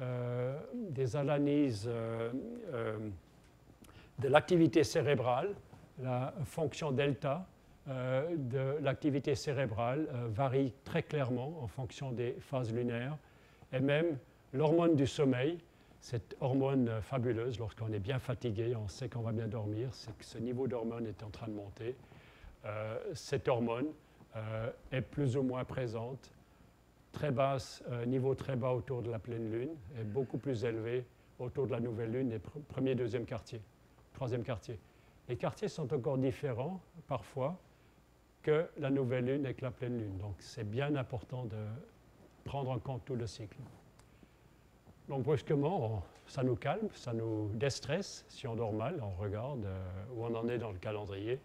de l'activité cérébrale, la fonction delta de l'activité cérébrale varie très clairement en fonction des phases lunaires. Et même l'hormone du sommeil, cette hormone fabuleuse, lorsqu'on est bien fatigué, on sait qu'on va bien dormir, c'est que ce niveau d'hormone est en train de monter. Cette hormone est plus ou moins présente, très basse, niveau très bas autour de la pleine Lune, et beaucoup plus élevé autour de la nouvelle Lune, des premier, deuxième quartier, troisième quartier. Les quartiers sont encore différents, parfois, que la nouvelle Lune et que la pleine Lune. Donc, c'est bien important de prendre en compte tout le cycle. Donc, brusquement, ça nous calme, ça nous déstresse. Si on dort mal, on regarde où on en est dans le calendrier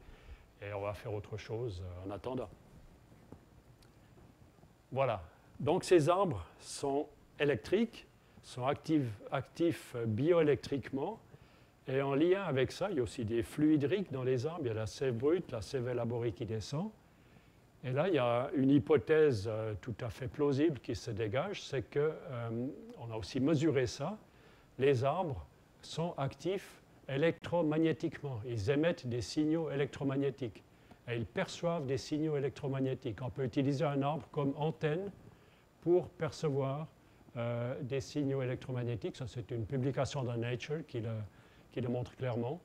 et on va faire autre chose en attendant. Voilà. Donc, ces arbres sont électriques, sont actifs bioélectriquement. Et en lien avec ça, il y a aussi des flux hydriques dans les arbres. Il y a la sève brute, la sève élaborée qui descend. Et là, il y a une hypothèse tout à fait plausible qui se dégage, c'est qu'on a aussi mesuré ça. Les arbres sont actifs électromagnétiquement. Ils émettent des signaux électromagnétiques. Et ils perçoivent des signaux électromagnétiques. On peut utiliser un arbre comme antenne pour percevoir des signaux électromagnétiques. Ça, c'est une publication dans Nature qui le montre clairement.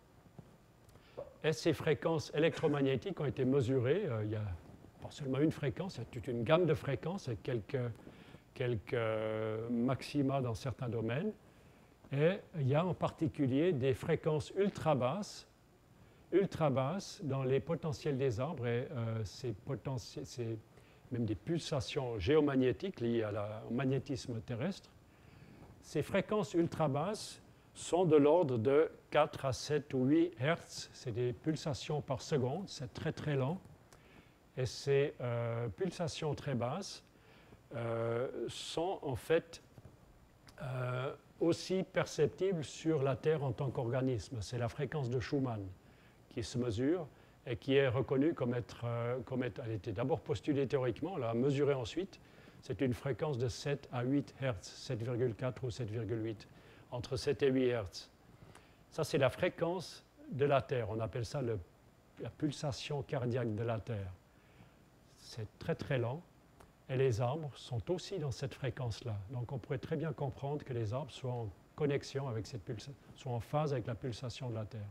Et ces fréquences électromagnétiques ont été mesurées. Il y a pas seulement une fréquence, il y a toute une gamme de fréquences et quelques maxima dans certains domaines. Et il y a en particulier des fréquences ultra basses dans les potentiels des arbres. Et c'est même des pulsations géomagnétiques liées au magnétisme terrestre. Ces fréquences ultra basses sont de l'ordre de 4 à 7 ou 8 Hertz. C'est des pulsations par seconde, c'est très très lent. Et ces pulsations très basses sont en fait aussi perceptibles sur la Terre en tant qu'organisme. C'est la fréquence de Schumann qui se mesure et qui est reconnue comme elle était d'abord postulée théoriquement, on l'a mesurée ensuite. C'est une fréquence de 7 à 8 Hertz, 7,4 ou 7,8, entre 7 et 8 Hertz. Ça, c'est la fréquence de la Terre. On appelle ça la pulsation cardiaque de la Terre. C'est très très lent. Et les arbres sont aussi dans cette fréquence-là. Donc on pourrait très bien comprendre que les arbres soient en connexion avec cette pulsation, soient en phase avec la pulsation de la Terre.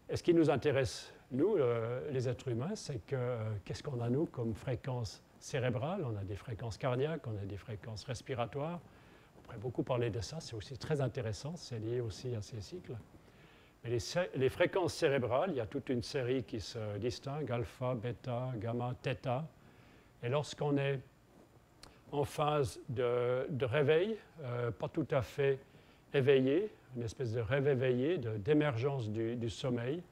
Et ce qui nous intéresse, nous, les êtres humains, c'est qu'est-ce qu'on a, nous, comme fréquence cérébrale? On a des fréquences cardiaques, on a des fréquences respiratoires. On pourrait beaucoup parler de ça, c'est aussi très intéressant, c'est lié aussi à ces cycles. Mais les fréquences cérébrales, il y a toute une série qui se distingue, alpha, bêta, gamma, θ. Et lorsqu'on est en phase de réveil, pas tout à fait éveillé, une espèce de rêve éveillé, d'émergence du sommeil,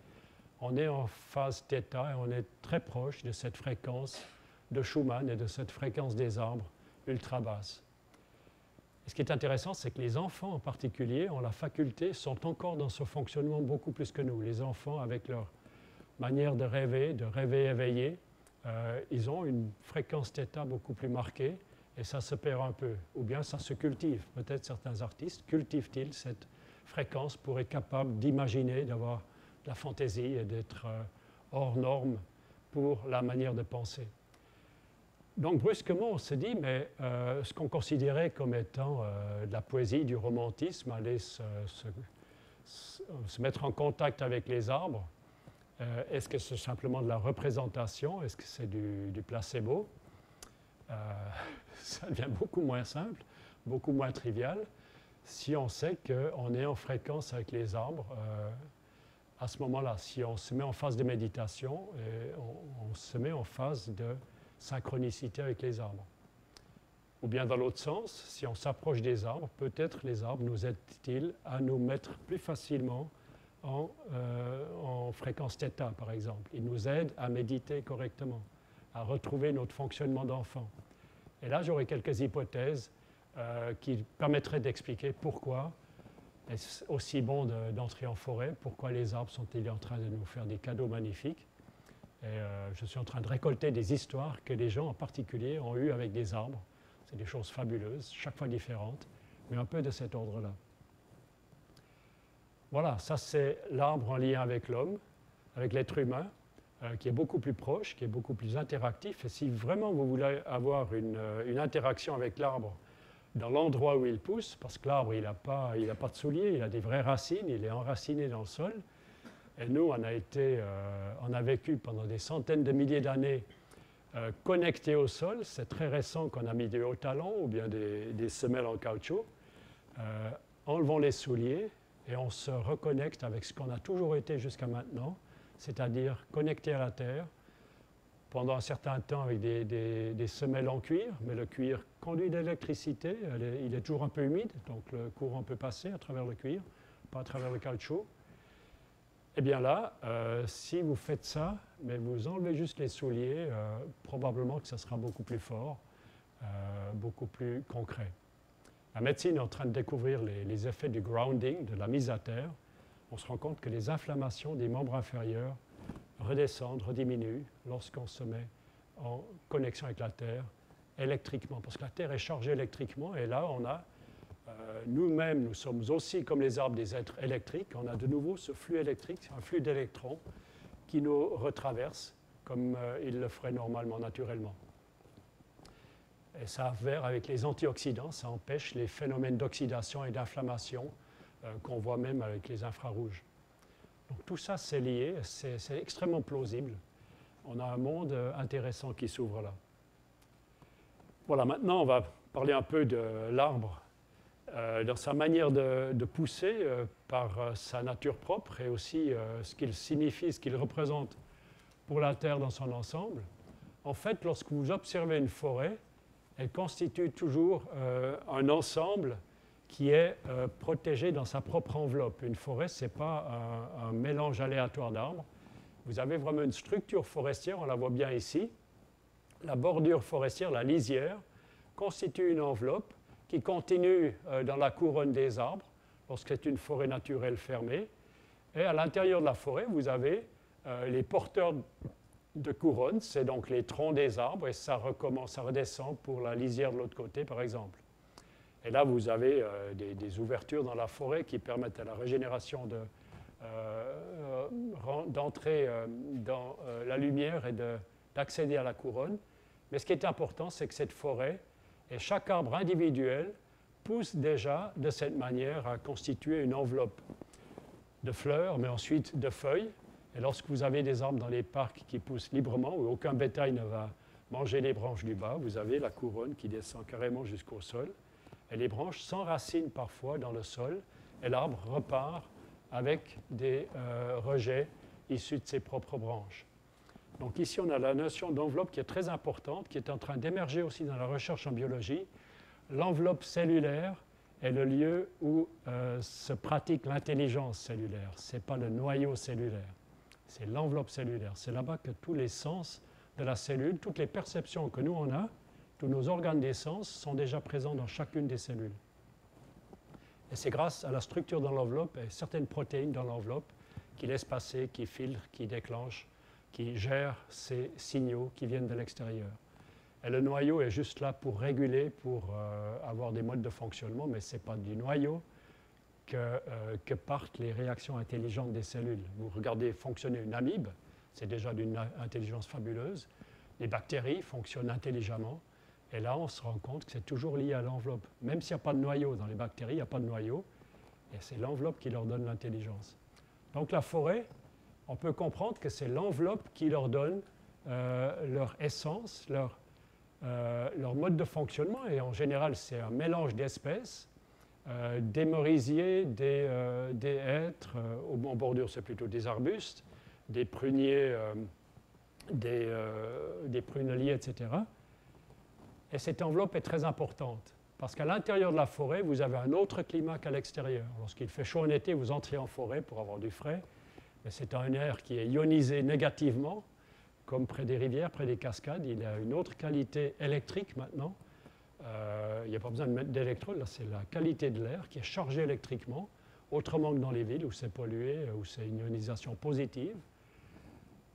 on est en phase θ et on est très proche de cette fréquence de Schumann et de cette fréquence des arbres ultra basse. Et ce qui est intéressant, c'est que les enfants en particulier ont la faculté, sont encore dans ce fonctionnement beaucoup plus que nous. Les enfants, avec leur manière de rêver éveillé, ils ont une fréquence θ beaucoup plus marquée et ça se perd un peu. Ou bien ça se cultive. Peut-être certains artistes cultivent-ils cette fréquence pour être capables d'imaginer, d'avoir de la fantaisie et d'être hors norme pour la manière de penser. Donc brusquement, on se dit, mais ce qu'on considérait comme étant de la poésie, du romantisme, aller se mettre en contact avec les arbres, est-ce que c'est simplement de la représentation? Est-ce que c'est du placebo? Ça devient beaucoup moins simple, beaucoup moins trivial, si on sait qu'on est en fréquence avec les arbres à ce moment-là. Si on se met en phase de méditation, on se met en phase de synchronicité avec les arbres. Ou bien dans l'autre sens, si on s'approche des arbres, peut-être les arbres nous aident-ils à nous mettre plus facilement en fréquence θ, par exemple. Ils nous aident à méditer correctement, à retrouver notre fonctionnement d'enfant. Et là, j'aurai quelques hypothèses qui permettraient d'expliquer pourquoi est-ce aussi bon d'entrer en forêt, pourquoi les arbres sont-ils en train de nous faire des cadeaux magnifiques. Et je suis en train de récolter des histoires que les gens en particulier ont eues avec des arbres. C'est des choses fabuleuses, chaque fois différentes, mais un peu de cet ordre-là. Voilà, ça c'est l'arbre en lien avec l'homme, avec l'être humain, qui est beaucoup plus proche, qui est beaucoup plus interactif. Et si vraiment vous voulez avoir une interaction avec l'arbre dans l'endroit où il pousse, parce que l'arbre il n'a pas de souliers, il a des vraies racines, il est enraciné dans le sol. Et nous, on a vécu pendant des centaines de milliers d'années connectés au sol. C'est très récent qu'on a mis des hauts talons ou bien des semelles en caoutchouc. Enlevons les souliers et on se reconnecte avec ce qu'on a toujours été jusqu'à maintenant, c'est-à-dire connecté à la terre, pendant un certain temps avec des semelles en cuir, mais le cuir conduit de l'électricité, il est toujours un peu humide, donc le courant peut passer à travers le cuir, pas à travers le caoutchouc. Eh bien là, si vous faites ça, mais vous enlevez juste les souliers, probablement que ça sera beaucoup plus fort, beaucoup plus concret. La médecine est en train de découvrir les effets du grounding, de la mise à terre. On se rend compte que les inflammations des membres inférieurs redescendent, rediminuent lorsqu'on se met en connexion avec la terre électriquement, parce que la terre est chargée électriquement, et là on a nous-mêmes, nous sommes aussi comme les arbres des êtres électriques. On a de nouveau ce flux électrique, un flux d'électrons qui nous retraverse comme il le ferait normalement, naturellement. Et ça avère avec les antioxydants, ça empêche les phénomènes d'oxydation et d'inflammation qu'on voit même avec les infrarouges. Donc tout ça c'est lié, c'est extrêmement plausible. On a un monde intéressant qui s'ouvre là. Voilà, maintenant on va parler un peu de l'arbre dans sa manière de pousser par sa nature propre et aussi ce qu'il signifie, ce qu'il représente pour la Terre dans son ensemble. En fait, lorsque vous observez une forêt, elle constitue toujours un ensemble qui est protégé dans sa propre enveloppe. Une forêt, ce n'est pas un mélange aléatoire d'arbres. Vous avez vraiment une structure forestière, on la voit bien ici. La bordure forestière, la lisière, constitue une enveloppe qui continue dans la couronne des arbres, lorsque c'est une forêt naturelle fermée. Et à l'intérieur de la forêt, vous avez les porteurs de couronne, c'est donc les troncs des arbres, et ça recommence, ça redescend pour la lisière de l'autre côté, par exemple. Et là, vous avez des ouvertures dans la forêt qui permettent à la régénération d'entrer dans la lumière et d'accéder à la couronne. Mais ce qui est important, c'est que cette forêt, et chaque arbre individuel, pousse déjà de cette manière à constituer une enveloppe de fleurs, mais ensuite de feuilles. Et lorsque vous avez des arbres dans les parcs qui poussent librement, où aucun bétail ne va manger les branches du bas, vous avez la couronne qui descend carrément jusqu'au sol. Et les branches s'enracinent parfois dans le sol, et l'arbre repart avec des rejets issus de ses propres branches. Donc ici, on a la notion d'enveloppe qui est très importante, qui est en train d'émerger aussi dans la recherche en biologie. L'enveloppe cellulaire est le lieu où se pratique l'intelligence cellulaire. Ce n'est pas le noyau cellulaire, c'est l'enveloppe cellulaire. C'est là-bas que tous les sens de la cellule, toutes les perceptions que nous on a, tous nos organes des sens sont déjà présents dans chacune des cellules. Et c'est grâce à la structure dans l'enveloppe et certaines protéines dans l'enveloppe qui laissent passer, qui filtrent, qui déclenchent, qui gèrent ces signaux qui viennent de l'extérieur. Et le noyau est juste là pour réguler, pour avoir des modes de fonctionnement, mais ce n'est pas du noyau que partent les réactions intelligentes des cellules. Vous regardez fonctionner une amibe, c'est déjà d'une intelligence fabuleuse. Les bactéries fonctionnent intelligemment. Et là, on se rend compte que c'est toujours lié à l'enveloppe. Même s'il n'y a pas de noyau dans les bactéries, il n'y a pas de noyau. Et c'est l'enveloppe qui leur donne l'intelligence. Donc la forêt, on peut comprendre que c'est l'enveloppe qui leur donne leur essence, leur mode de fonctionnement. Et en général, c'est un mélange d'espèces, des merisiers, des hêtres, en bordure, c'est plutôt des arbustes, des pruniers, des pruneliers, etc. Et cette enveloppe est très importante, parce qu'à l'intérieur de la forêt, vous avez un autre climat qu'à l'extérieur. Lorsqu'il fait chaud en été, vous entrez en forêt pour avoir du frais, mais c'est un air qui est ionisé négativement, comme près des rivières, près des cascades. Il a une autre qualité électrique maintenant. Il n'y a pas besoin de mettre d'électrodes, là c'est la qualité de l'air qui est chargée électriquement, autrement que dans les villes où c'est pollué, où c'est une ionisation positive.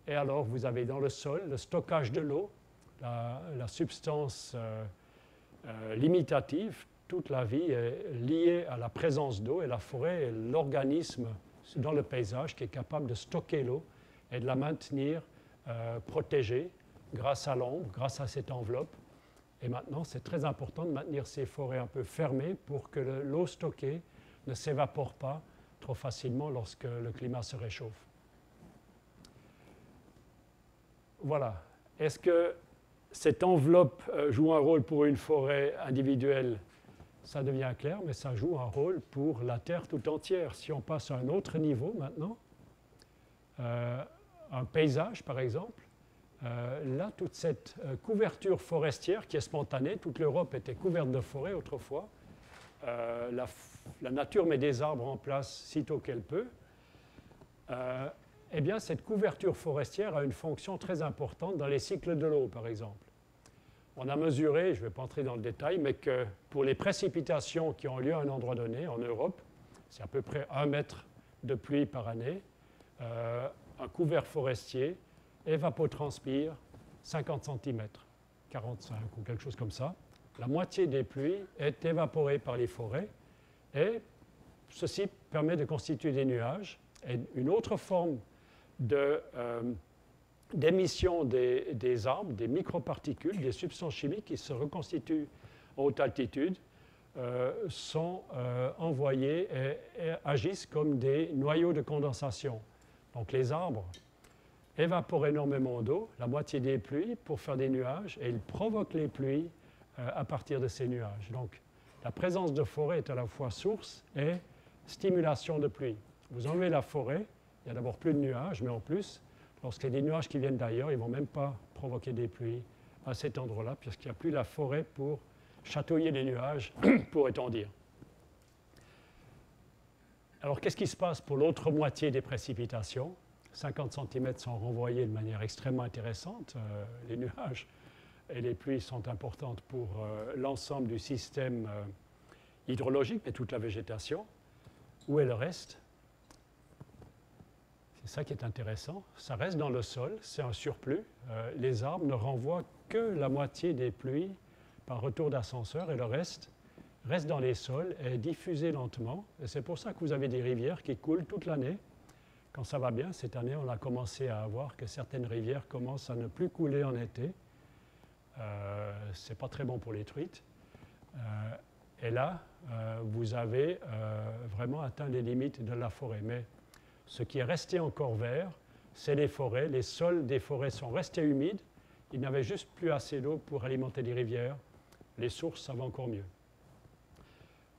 Et alors vous avez dans le sol le stockage de l'eau, la substance limitative. Toute la vie est liée à la présence d'eau et la forêt est l'organisme dans le paysage qui est capable de stocker l'eau et de la maintenir protégée grâce à l'ombre, grâce à cette enveloppe. Et maintenant, c'est très important de maintenir ces forêts un peu fermées pour que l'eau stockée ne s'évapore pas trop facilement lorsque le climat se réchauffe. Voilà. Est-ce que cette enveloppe joue un rôle pour une forêt individuelle? Ça devient clair, mais ça joue un rôle pour la Terre tout entière. Si on passe à un autre niveau maintenant, un paysage par exemple, là, toute cette couverture forestière qui est spontanée, toute l'Europe était couverte de forêts autrefois, la nature met des arbres en place sitôt qu'elle peut, eh bien, cette couverture forestière a une fonction très importante dans les cycles de l'eau, par exemple. On a mesuré, je ne vais pas entrer dans le détail, mais que pour les précipitations qui ont lieu à un endroit donné, en Europe, c'est à peu près 1 mètre de pluie par année, un couvert forestier évapotranspire 50 cm, 45 ou quelque chose comme ça. La moitié des pluies est évaporée par les forêts et ceci permet de constituer des nuages. Et une autre forme d'émission des arbres, des microparticules, des substances chimiques qui se reconstituent en haute altitude, sont envoyées et agissent comme des noyaux de condensation. Donc les arbres évaporent énormément d'eau, la moitié des pluies, pour faire des nuages, et ils provoquent les pluies à partir de ces nuages. Donc, la présence de forêt est à la fois source et stimulation de pluie. Vous enlevez la forêt, il n'y a d'abord plus de nuages, mais en plus, lorsqu'il y a des nuages qui viennent d'ailleurs, ils ne vont même pas provoquer des pluies à cet endroit-là, puisqu'il n'y a plus la forêt pour chatouiller les nuages, pourrait-on dire. Alors, qu'est-ce qui se passe pour l'autre moitié des précipitations? 50 cm sont renvoyés de manière extrêmement intéressante. Les nuages et les pluies sont importantes pour l'ensemble du système hydrologique, mais toute la végétation. Où est le reste? C'est ça qui est intéressant. Ça reste dans le sol, c'est un surplus. Les arbres ne renvoient que la moitié des pluies par retour d'ascenseur et le reste dans les sols et est diffusé lentement. Et c'est pour ça que vous avez des rivières qui coulent toute l'année. Quand ça va bien, cette année, on a commencé à voir que certaines rivières commencent à ne plus couler en été. Ce n'est pas très bon pour les truites. Et là, vous avez vraiment atteint les limites de la forêt. Mais ce qui est resté encore vert, c'est les forêts. Les sols des forêts sont restés humides. Ils n'avaient juste plus assez d'eau pour alimenter les rivières. Les sources, ça va encore mieux.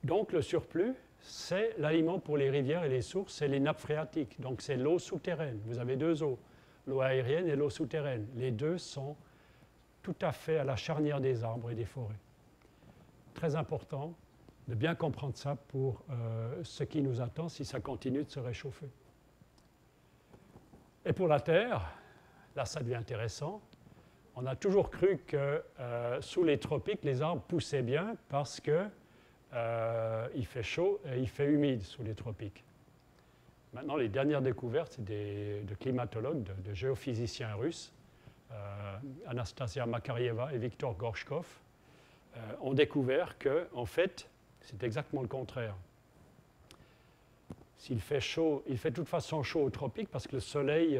Donc, le surplus, c'est l'aliment pour les rivières et les sources, c'est les nappes phréatiques. Donc, c'est l'eau souterraine. Vous avez deux eaux, l'eau aérienne et l'eau souterraine. Les deux sont tout à fait à la charnière des arbres et des forêts. Très important de bien comprendre ça pour ce qui nous attend si ça continue de se réchauffer. Et pour la Terre, là, ça devient intéressant. On a toujours cru que sous les tropiques, les arbres poussaient bien parce que il fait chaud et il fait humide sous les tropiques. Maintenant, les dernières découvertes de climatologues, de géophysiciens russes, Anastasia Makarieva et Viktor Gorchkov, ont découvert que, en fait, c'est exactement le contraire. S'il fait chaud, il fait de toute façon chaud aux tropiques parce que le soleil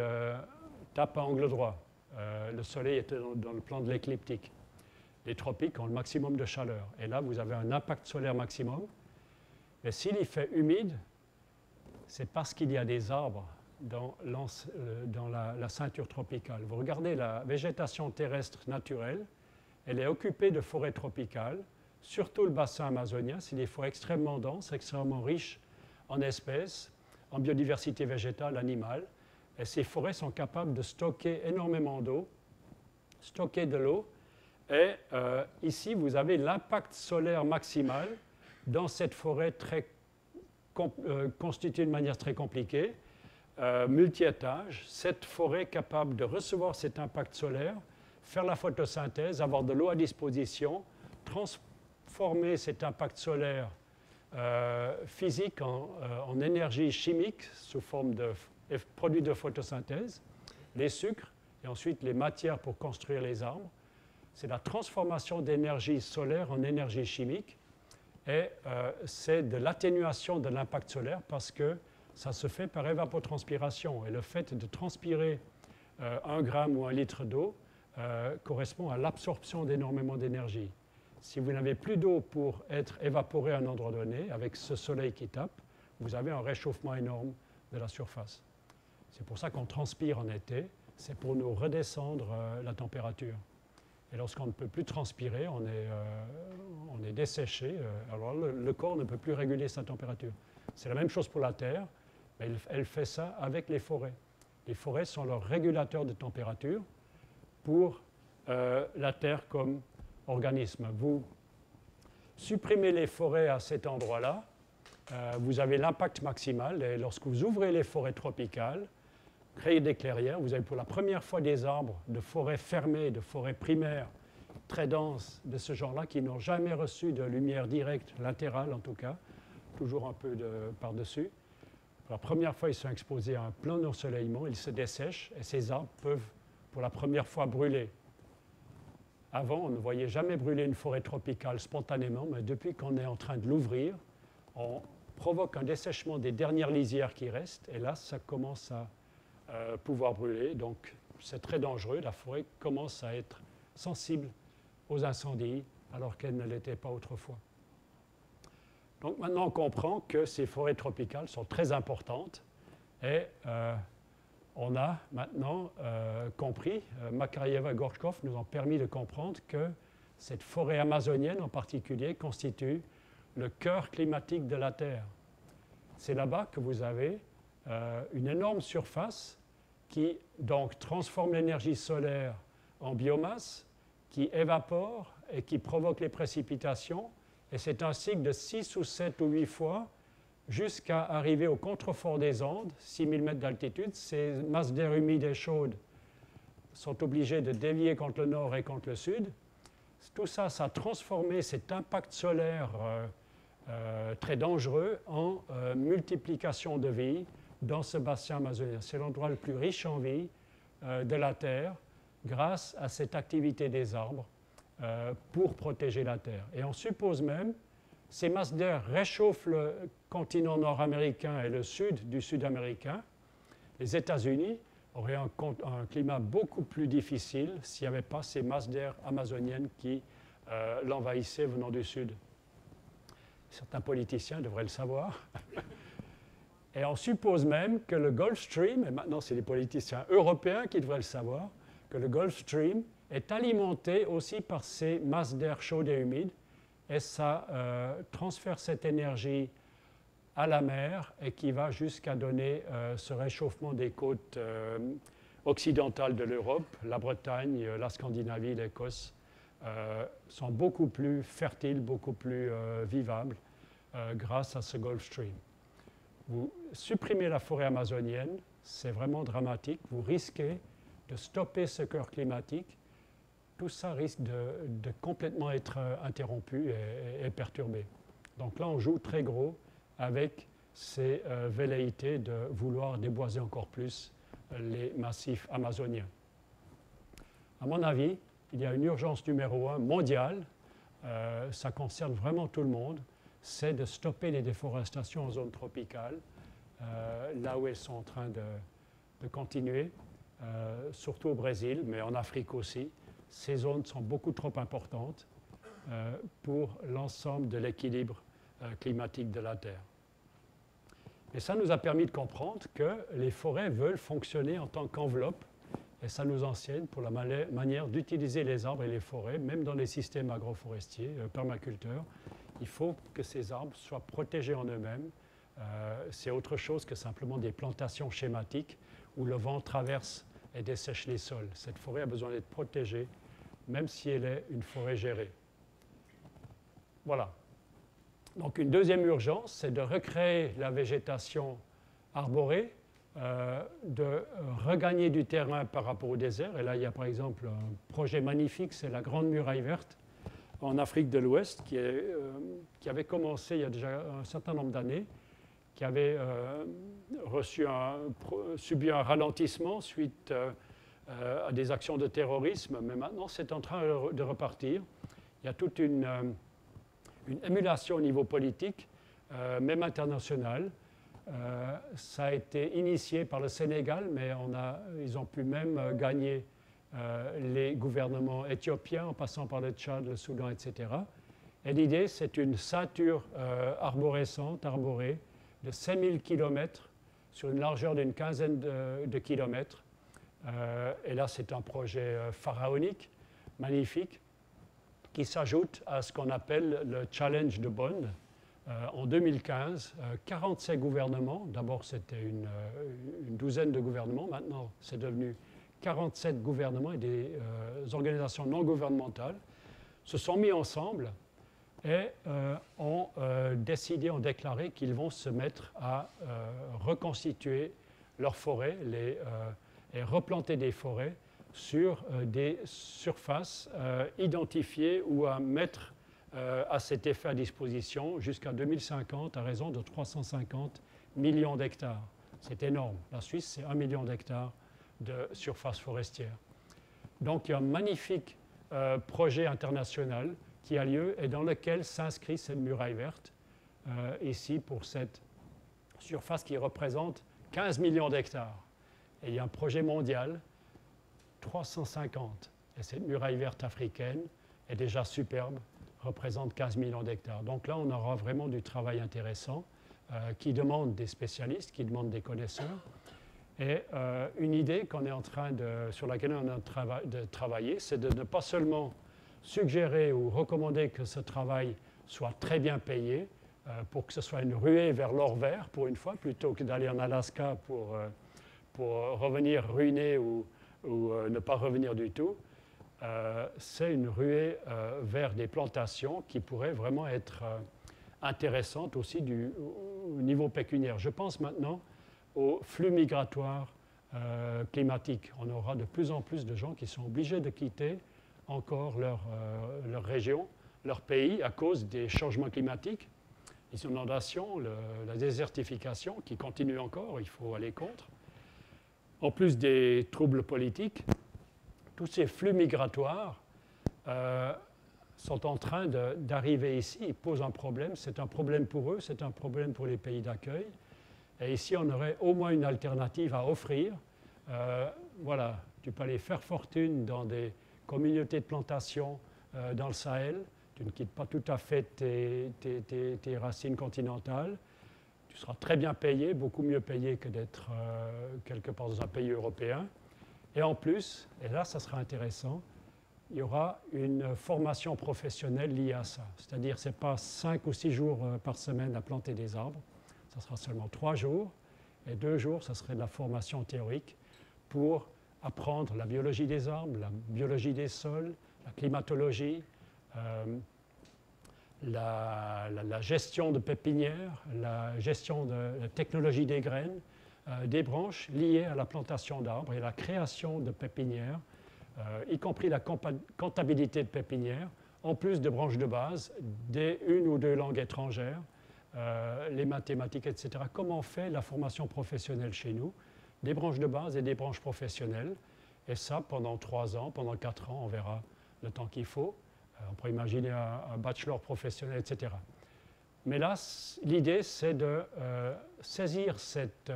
tape à angle droit. Le soleil est dans le plan de l'écliptique. Les tropiques ont le maximum de chaleur. Et là, vous avez un impact solaire maximum. Mais s'il y fait humide, c'est parce qu'il y a des arbres dans la ceinture tropicale. Vous regardez la végétation terrestre naturelle, elle est occupée de forêts tropicales, surtout le bassin amazonien. C'est des forêts extrêmement denses, extrêmement riches en espèces, en biodiversité végétale, animale. Et ces forêts sont capables de stocker énormément d'eau, stocker de l'eau. Et ici, vous avez l'impact solaire maximal dans cette forêt constituée de manière très compliquée, multi-étages. Cette forêt capable de recevoir cet impact solaire, faire la photosynthèse, avoir de l'eau à disposition, transformer cet impact solaire physique en énergie chimique sous forme de produits de photosynthèse, les sucres et ensuite les matières pour construire les arbres. C'est la transformation d'énergie solaire en énergie chimique et c'est de l'atténuation de l'impact solaire parce que ça se fait par évapotranspiration. Et le fait de transpirer 1 gramme ou 1 litre d'eau correspond à l'absorption d'énormément d'énergie. Si vous n'avez plus d'eau pour être évaporée à un endroit donné, avec ce soleil qui tape, vous avez un réchauffement énorme de la surface. C'est pour ça qu'on transpire en été, c'est pour nous redescendre la température. Et lorsqu'on ne peut plus transpirer, on est desséché. Alors le corps ne peut plus réguler sa température. C'est la même chose pour la Terre, mais elle fait ça avec les forêts. Les forêts sont leurs régulateurs de température pour la Terre comme organisme. Vous supprimez les forêts à cet endroit-là, vous avez l'impact maximal. Et lorsque vous ouvrez les forêts tropicales, créez des clairières, vous avez pour la première fois des arbres de forêts fermées, de forêts primaires, très denses, de ce genre-là, qui n'ont jamais reçu de lumière directe, latérale en tout cas, toujours un peu par-dessus. Pour la première fois, ils sont exposés à un plein ensoleillement, ils se dessèchent et ces arbres peuvent pour la première fois brûler. Avant, on ne voyait jamais brûler une forêt tropicale spontanément, mais depuis qu'on est en train de l'ouvrir, on provoque un dessèchement des dernières lisières qui restent et là, ça commence à pouvoir brûler. Donc, c'est très dangereux. La forêt commence à être sensible aux incendies alors qu'elle ne l'était pas autrefois. Donc, maintenant, on comprend que ces forêts tropicales sont très importantes et on a maintenant compris, Makarieva et Gorchkov nous ont permis de comprendre que Cette forêt amazonienne en particulier constitue le cœur climatique de la Terre. C'est là-bas que vous avez une énorme surface qui donc transforme l'énergie solaire en biomasse, qui évapore et qui provoque les précipitations. Et c'est un cycle de 6 ou 7 ou 8 fois jusqu'à arriver au contrefort des Andes, 6000 mètres d'altitude. Ces masses d'air humide et chaudes sont obligées de dévier contre le nord et contre le sud. Tout ça, ça a transformé cet impact solaire très dangereux en multiplication de vie dans ce bassin amazonien. C'est l'endroit le plus riche en vie de la Terre grâce à cette activité des arbres pour protéger la Terre. Et on suppose même ces masses d'air réchauffent le continent nord-américain et le sud du sud-américain. Les États-Unis auraient un climat beaucoup plus difficile s'il n'y avait pas ces masses d'air amazoniennes qui l'envahissaient venant du sud. Certains politiciens devraient le savoir. Et on suppose même que le Gulf Stream, et maintenant c'est les politiciens européens qui devraient le savoir, que le Gulf Stream est alimenté aussi par ces masses d'air chaudes et humides, et ça transfère cette énergie à la mer et qui va jusqu'à donner ce réchauffement des côtes occidentales de l'Europe. La Bretagne, la Scandinavie, l'Écosse sont beaucoup plus fertiles, beaucoup plus vivables grâce à ce Gulf Stream. Vous supprimez la forêt amazonienne, c'est vraiment dramatique. Vous risquez de stopper ce cœur climatique. Tout ça risque de complètement être interrompu et perturbé. Donc là, on joue très gros avec ces velléités de vouloir déboiser encore plus les massifs amazoniens. À mon avis, il y a une urgence numéro 1 mondiale, ça concerne vraiment tout le monde, c'est de stopper les déforestations en zone tropicale, là où elles sont en train de continuer, surtout au Brésil, mais en Afrique aussi. Ces zones sont beaucoup trop importantes pour l'ensemble de l'équilibre climatique de la Terre. Et ça nous a permis de comprendre que les forêts veulent fonctionner en tant qu'enveloppe, et ça nous enseigne pour la manière d'utiliser les arbres et les forêts, même dans les systèmes agroforestiers, permaculteurs. Il faut que ces arbres soient protégés en eux-mêmes. C'est autre chose que simplement des plantations schématiques où le vent traverse et dessèche les sols. Cette forêt a besoin d'être protégée, même si elle est une forêt gérée. Voilà. Donc une deuxième urgence, c'est de recréer la végétation arborée, de regagner du terrain par rapport au désert. Et là, il y a par exemple un projet magnifique, c'est la Grande Muraille Verte en Afrique de l'Ouest, qui avait commencé il y a déjà un certain nombre d'années, qui avait subi un ralentissement suite à des actions de terrorisme, mais maintenant c'est en train de repartir. Il y a toute une émulation au niveau politique, même international. Ça a été initié par le Sénégal, mais ils ont pu même gagner les gouvernements éthiopiens en passant par le Tchad, le Soudan, etc. Et l'idée, c'est une ceinture arborescente, arborée, de 5000 km sur une largeur d'une quinzaine de kilomètres. Et là, c'est un projet pharaonique, magnifique, qui s'ajoute à ce qu'on appelle le Challenge de Bonn. En 2015, 47 gouvernements, d'abord c'était une douzaine de gouvernements, maintenant c'est devenu 47 gouvernements et des organisations non gouvernementales, se sont mis ensemble et ont décidé, ont déclaré qu'ils vont se mettre à reconstituer leurs forêts et replanter des forêts sur des surfaces identifiées ou à mettre à cet effet à disposition jusqu'à 2050 à raison de 350 millions d'hectares. C'est énorme. La Suisse, c'est 1 million d'hectares de surface forestière. Donc il y a un magnifique projet international qui a lieu et dans lequel s'inscrit cette muraille verte, ici pour cette surface qui représente 15 millions d'hectares. Et il y a un projet mondial, 350. Et cette muraille verte africaine est déjà superbe, représente 15 millions d'hectares. Donc là, on aura vraiment du travail intéressant qui demande des spécialistes, qui demande des connaisseurs. Et une idée sur laquelle on est en train de travailler, c'est de ne pas seulement suggérer ou recommander que ce travail soit très bien payé pour que ce soit une ruée vers l'or vert pour une fois, plutôt que d'aller en Alaska pour revenir ruiné ou ne pas revenir du tout. C'est une ruée vers des plantations qui pourraient vraiment être intéressantes aussi au niveau pécuniaire. Je pense maintenant aux flux migratoires climatiques. On aura de plus en plus de gens qui sont obligés de quitter encore leur région, leur pays, à cause des changements climatiques, les inondations, la désertification qui continue encore, il faut aller contre. En plus des troubles politiques, tous ces flux migratoires sont en train d'arriver ici. Ils posent un problème. C'est un problème pour eux, c'est un problème pour les pays d'accueil. Et ici, on aurait au moins une alternative à offrir. Voilà, tu peux aller faire fortune dans des communautés de plantation dans le Sahel. Tu ne quittes pas tout à fait tes racines continentales. Tu seras très bien payé, beaucoup mieux payé que d'être quelque part dans un pays européen. Et en plus, et là, ça sera intéressant, il y aura une formation professionnelle liée à ça. C'est-à-dire, ce n'est pas 5 ou 6 jours par semaine à planter des arbres, ça sera seulement 3 jours, et 2 jours, ça serait de la formation théorique pour apprendre la biologie des arbres, la biologie des sols, la climatologie, la gestion de pépinières, la gestion de la technologie des graines, des branches liées à la plantation d'arbres et la création de pépinières, y compris la comptabilité de pépinières, en plus de branches de base, des 1 ou 2 langues étrangères, les mathématiques, etc. Comment on fait la formation professionnelle chez nous? Des branches de base et des branches professionnelles. Et ça, pendant 3 ans, pendant 4 ans, on verra le temps qu'il faut. On pourrait imaginer un bachelor professionnel, etc. Mais là, l'idée, c'est de saisir cette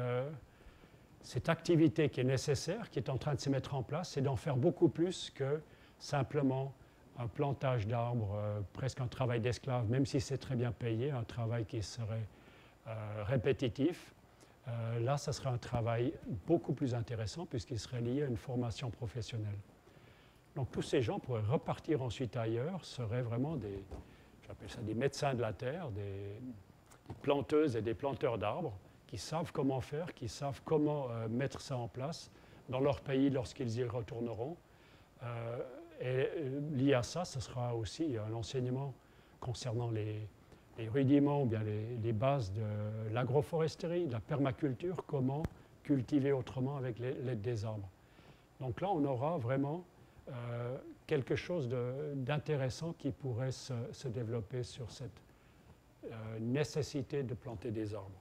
activité qui est nécessaire, qui est en train de se mettre en place, et d'en faire beaucoup plus que simplement un plantage d'arbres, presque un travail d'esclave, même si c'est très bien payé, un travail qui serait répétitif. Là, ça serait un travail beaucoup plus intéressant puisqu'il serait lié à une formation professionnelle. Donc tous ces gens pourraient repartir ensuite ailleurs, seraient vraiment j'appelle ça des médecins de la terre, des planteuses et des planteurs d'arbres qui savent comment faire, qui savent comment mettre ça en place dans leur pays lorsqu'ils y retourneront. Et lié à ça, ce sera aussi l'enseignement concernant les rudiments ou bien les bases de l'agroforesterie, de la permaculture, comment cultiver autrement avec l'aide des arbres. Donc là, on aura vraiment quelque chose d'intéressant qui pourrait se développer sur cette nécessité de planter des arbres.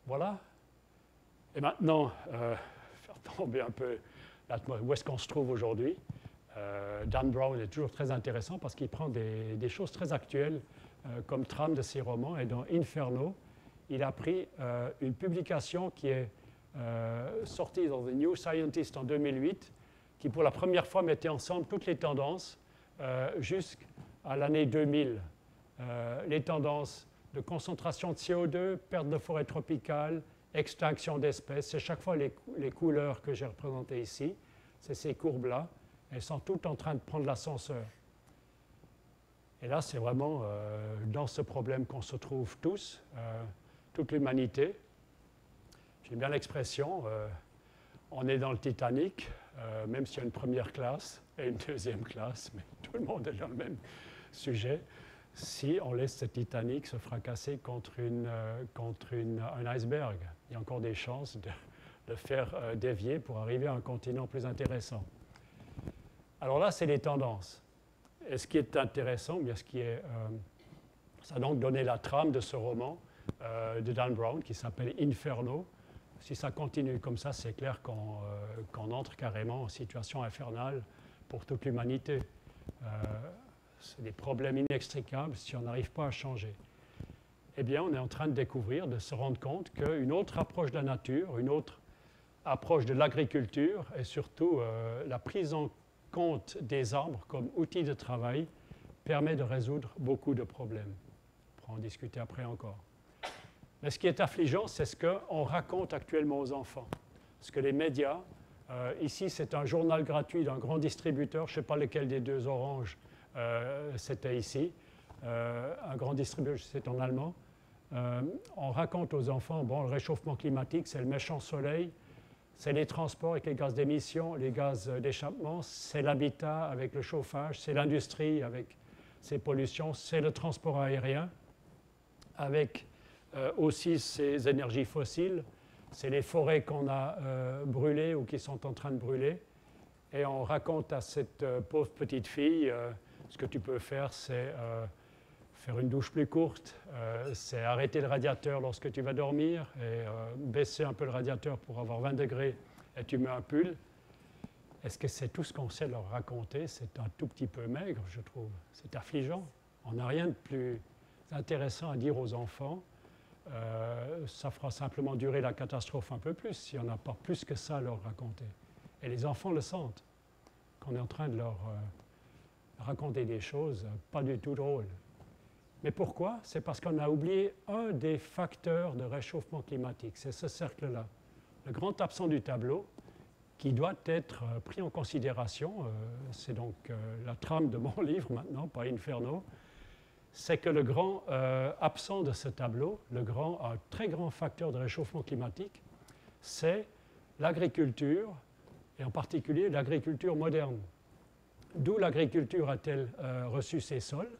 Voilà. Et maintenant, faire tomber un peu l'atmosphère, où est-ce qu'on se trouve aujourd'hui. Dan Brown est toujours très intéressant parce qu'il prend des choses très actuelles comme trame de ses romans. Et dans Inferno, il a pris une publication qui est sortie dans The New Scientist en 2008, qui pour la première fois mettait ensemble toutes les tendances jusqu'à l'année 2000. Les tendances de concentration de CO2, perte de forêt tropicale, extinction d'espèces. C'est chaque fois les couleurs que j'ai représentées ici. C'est ces courbes-là. Elles sont toutes en train de prendre l'ascenseur. Et là, c'est vraiment dans ce problème qu'on se trouve tous, toute l'humanité. J'aime bien l'expression, on est dans le Titanic, même s'il y a une première classe et une deuxième classe, mais tout le monde est dans le même sujet. Si on laisse ce Titanic se fracasser contre un iceberg, il y a encore des chances de faire dévier pour arriver à un continent plus intéressant. Alors là, c'est les tendances. Et ce qui est intéressant, bien ça a donc donné la trame de ce roman de Dan Brown qui s'appelle Inferno. Si ça continue comme ça, c'est clair qu'on entre carrément en situation infernale pour toute l'humanité. C'est des problèmes inextricables si on n'arrive pas à changer. Eh bien, on est en train de découvrir, de se rendre compte qu'une autre approche de la nature, une autre approche de l'agriculture et surtout la prise en compte des arbres comme outil de travail permet de résoudre beaucoup de problèmes. On pourra en discuter après encore. Mais ce qui est affligeant, c'est ce qu'on raconte actuellement aux enfants. Ce que les médias Ici, c'est un journal gratuit d'un grand distributeur, je ne sais pas lequel des deux oranges c'était ici, un grand distributeur, c'est en allemand. On raconte aux enfants, bon, le réchauffement climatique, c'est le méchant soleil, c'est les transports avec les gaz d'émission, les gaz d'échappement, c'est l'habitat avec le chauffage, c'est l'industrie avec ses pollutions, c'est le transport aérien avec aussi ses énergies fossiles, c'est les forêts qu'on a brûlées ou qui sont en train de brûler. Et on raconte à cette pauvre petite fille, ce que tu peux faire, c'est faire une douche plus courte, c'est arrêter le radiateur lorsque tu vas dormir et baisser un peu le radiateur pour avoir 20 degrés et tu mets un pull. Est-ce que c'est tout ce qu'on sait leur raconter? C'est un tout petit peu maigre, je trouve. C'est affligeant. On n'a rien de plus intéressant à dire aux enfants. Ça fera simplement durer la catastrophe un peu plus si on n'a pas plus que ça à leur raconter. Et les enfants le sentent, qu'on est en train de leur raconter des choses pas du tout drôles. Mais pourquoi? C'est parce qu'on a oublié un des facteurs de réchauffement climatique, c'est ce cercle-là. Le grand absent du tableau, qui doit être pris en considération, c'est donc la trame de mon livre maintenant, pas Inferno, c'est que le grand absent de ce tableau, un très grand facteur de réchauffement climatique, c'est l'agriculture, et en particulier l'agriculture moderne. D'où l'agriculture a-t-elle reçu ses sols?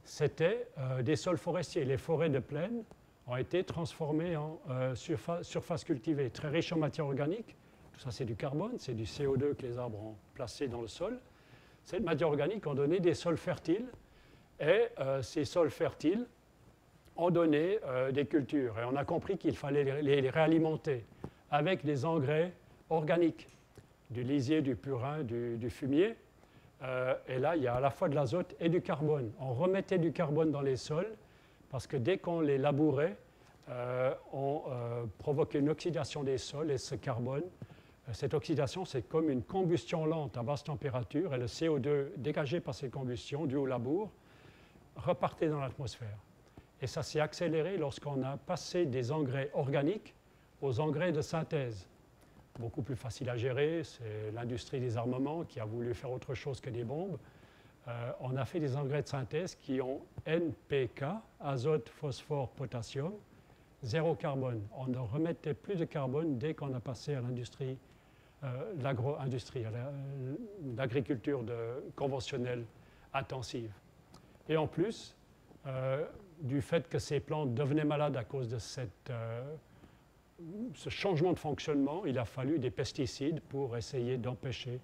C'était des sols forestiers. Les forêts de plaine ont été transformées en surfaces cultivées, très riches en matière organique. Tout ça, c'est du carbone, c'est du CO2 que les arbres ont placé dans le sol. Cette matière organique a donné des sols fertiles, et ces sols fertiles ont donné des cultures. Et on a compris qu'il fallait les réalimenter avec des engrais organiques, du lisier, du purin, du fumier. Et là, il y a à la fois de l'azote et du carbone. On remettait du carbone dans les sols parce que dès qu'on les labourait, on provoquait une oxydation des sols et ce carbone, cette oxydation, c'est comme une combustion lente à basse température et le CO2 dégagé par ces combustions, dû au labour, repartait dans l'atmosphère. Et ça s'est accéléré lorsqu'on a passé des engrais organiques aux engrais de synthèse. Beaucoup plus facile à gérer, c'est l'industrie des armements qui a voulu faire autre chose que des bombes. On a fait des engrais de synthèse qui ont NPK, azote, phosphore, potassium, zéro carbone. On ne remettait plus de carbone dès qu'on a passé à l'industrie, l'agro-industrie, à l'agriculture conventionnelle intensive. Et en plus, du fait que ces plantes devenaient malades à cause de ce changement de fonctionnement, il a fallu des pesticides pour essayer d'empêcher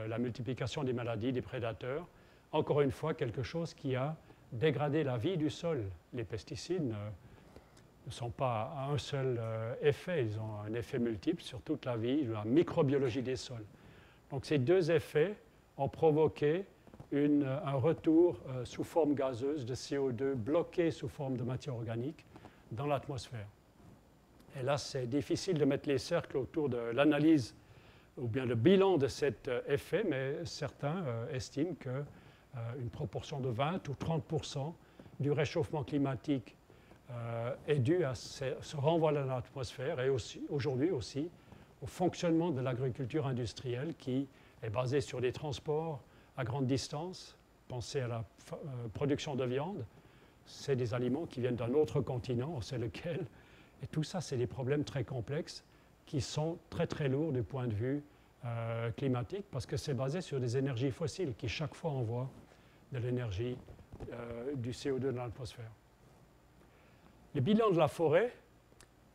la multiplication des maladies, des prédateurs. Encore une fois, quelque chose qui a dégradé la vie du sol. Les pesticides ne sont pas à un seul effet, ils ont un effet multiple sur toute la vie, la microbiologie des sols. Donc ces deux effets ont provoqué un retour sous forme gazeuse de CO2 bloqué sous forme de matière organique dans l'atmosphère. Et là, c'est difficile de mettre les cercles autour de l'analyse ou bien le bilan de cet effet, mais certains estiment qu'une proportion de 20 ou 30% du réchauffement climatique est due à ce renvoi dans l'atmosphère et aujourd'hui aussi au fonctionnement de l'agriculture industrielle qui est basée sur des transports à grande distance. Pensez à la production de viande, c'est des aliments qui viennent d'un autre continent, on sait lequel. Et tout ça, c'est des problèmes très complexes qui sont très très lourds du point de vue climatique parce que c'est basé sur des énergies fossiles qui chaque fois envoient de l'énergie, du CO2 dans l'atmosphère. Le bilan de la forêt,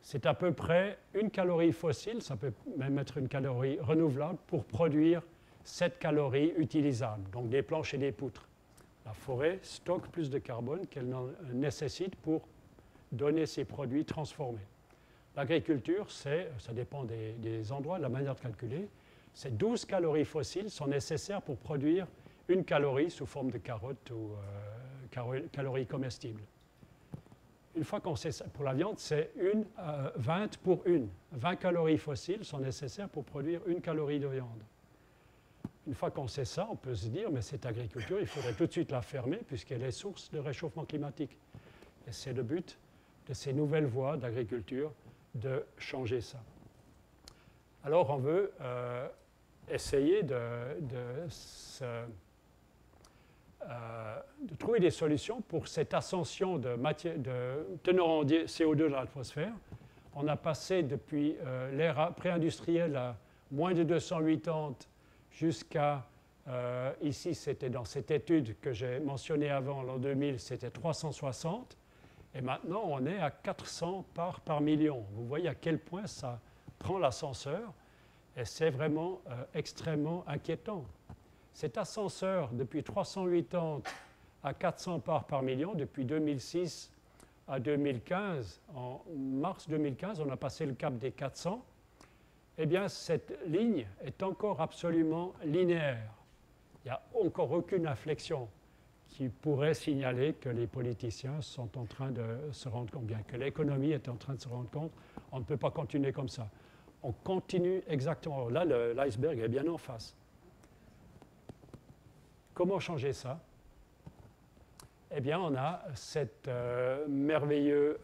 c'est à peu près une calorie fossile, ça peut même être une calorie renouvelable pour produire 7 calories utilisables, donc des planches et des poutres. La forêt stocke plus de carbone qu'elle n'en nécessite pour donner ces produits transformés. L'agriculture, ça dépend des endroits, de la manière de calculer, c'est 12 calories fossiles sont nécessaires pour produire une calorie sous forme de carotte ou calories comestibles. Une fois qu'on sait ça, pour la viande, c'est 20 pour 1. 20 calories fossiles sont nécessaires pour produire une calorie de viande. Une fois qu'on sait ça, on peut se dire, mais cette agriculture, il faudrait tout de suite la fermer puisqu'elle est source de réchauffement climatique. Et c'est le but de ces nouvelles voies d'agriculture de changer ça. Alors on veut essayer de trouver des solutions pour cette ascension de teneur en CO2 dans l'atmosphère. On a passé depuis l'ère pré-industrielle à moins de 280 jusqu'à, ici c'était dans cette étude que j'ai mentionnée avant, l'an 2000, c'était 360. Et maintenant on est à 400 parts par million. Vous voyez à quel point ça prend l'ascenseur et c'est vraiment extrêmement inquiétant. Cet ascenseur, depuis 380 à 400 parts par million, depuis 2006 à 2015, en mars 2015, on a passé le cap des 400, eh bien, cette ligne est encore absolument linéaire. Il n'y a encore aucune inflexion qui pourrait signaler que les politiciens sont en train de se rendre compte, bien que l'économie est en train de se rendre compte, on ne peut pas continuer comme ça. On continue exactement. Là, l'iceberg est bien en face. Comment changer ça? Eh bien, on a cet merveilleux